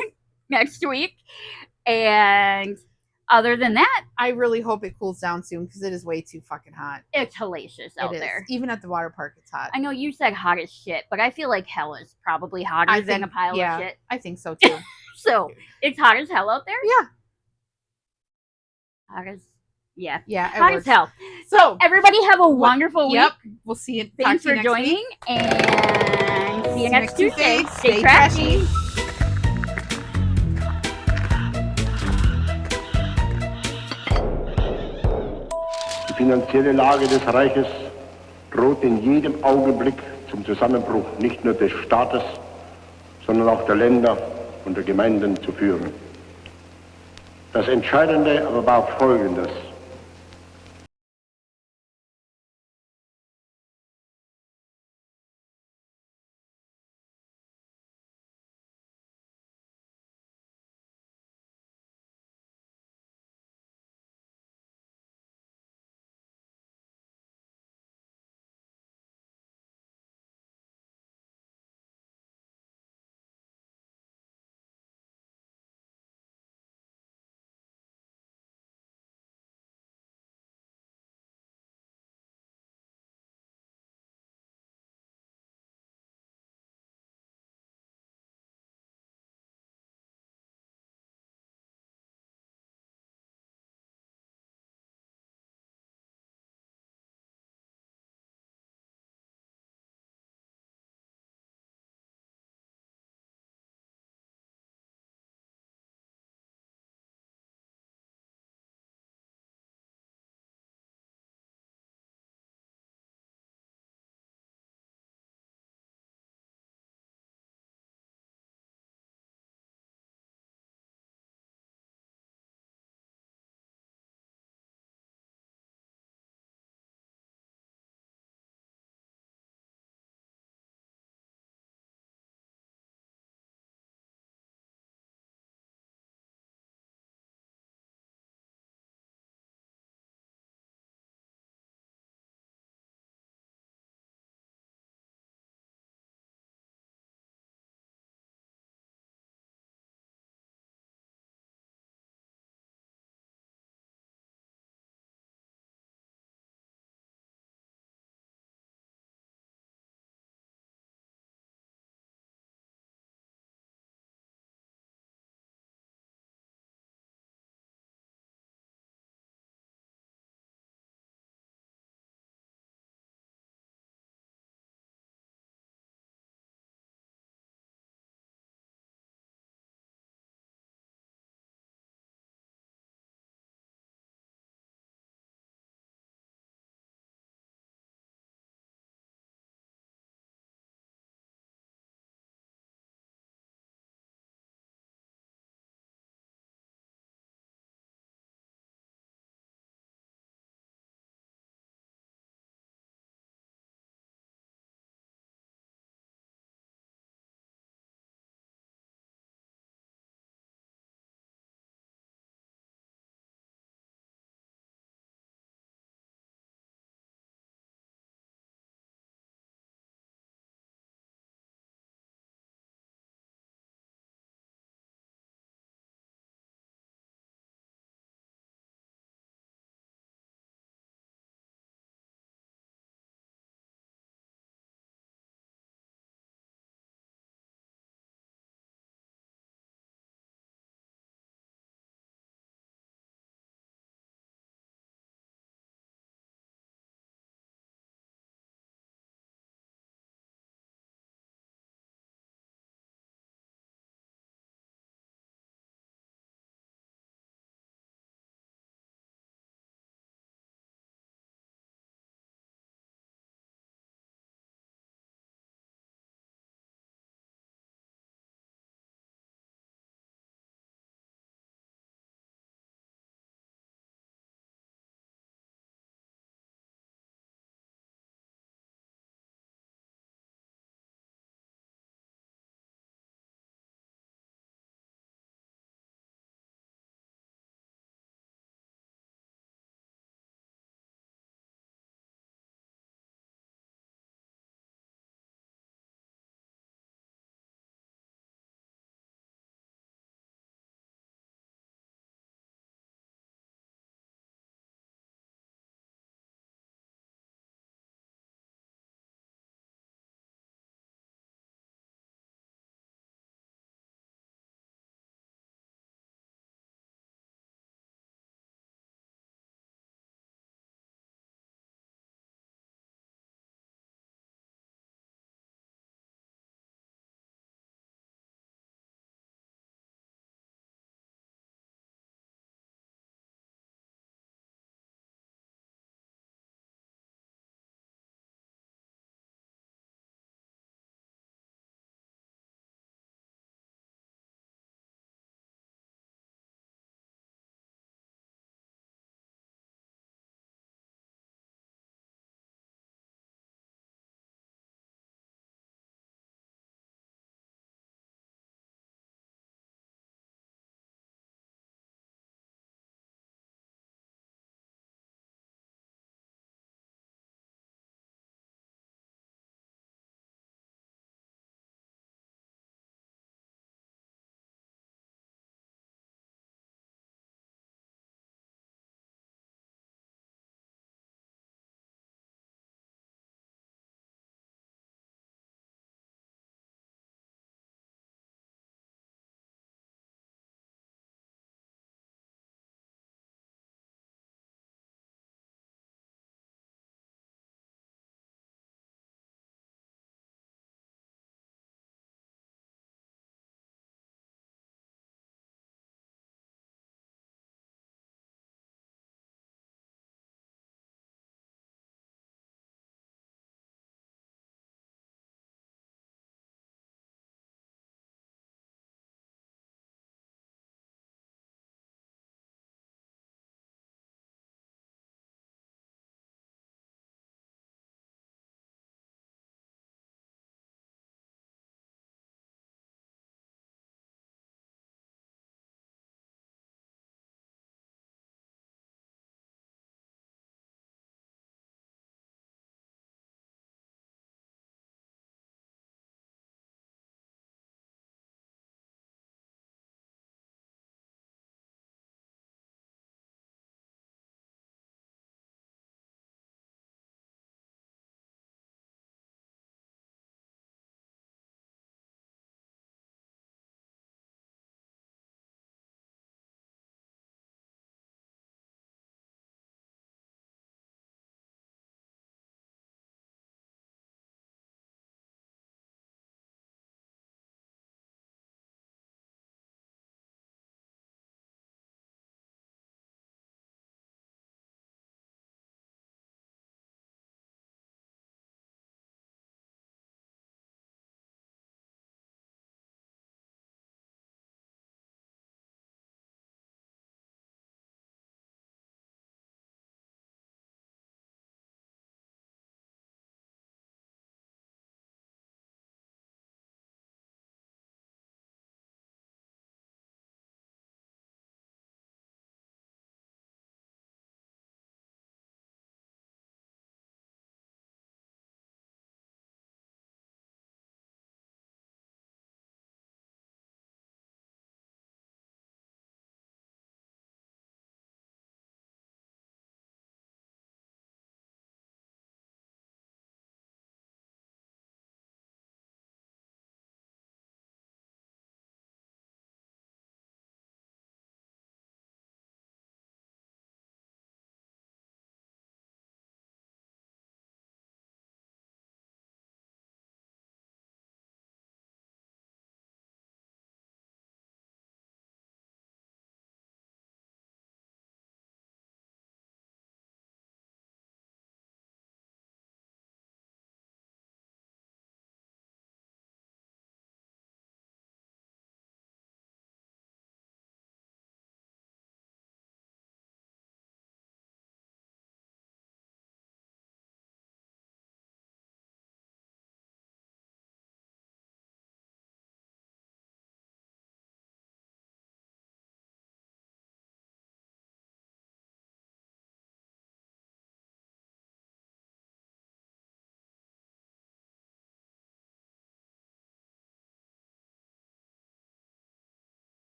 next week. And other than that, I really hope it cools down soon because it is way too fucking hot. It's hellacious out there. Even at the water park, it's hot. I know you said hot as shit, but I feel like hell is probably hotter than a pile of shit. I think so too. So it's hot as hell out there? Yeah. Hot as hot as hell. So everybody have a wonderful week. Yep. We'll see you. Thanks for joining and see you next Tuesday. Stay trashy. Die finanzielle Lage des Reiches droht in jedem Augenblick zum Zusammenbruch nicht nur des Staates, sondern auch der Länder unter Gemeinden zu führen. Das Entscheidende aber war Folgendes.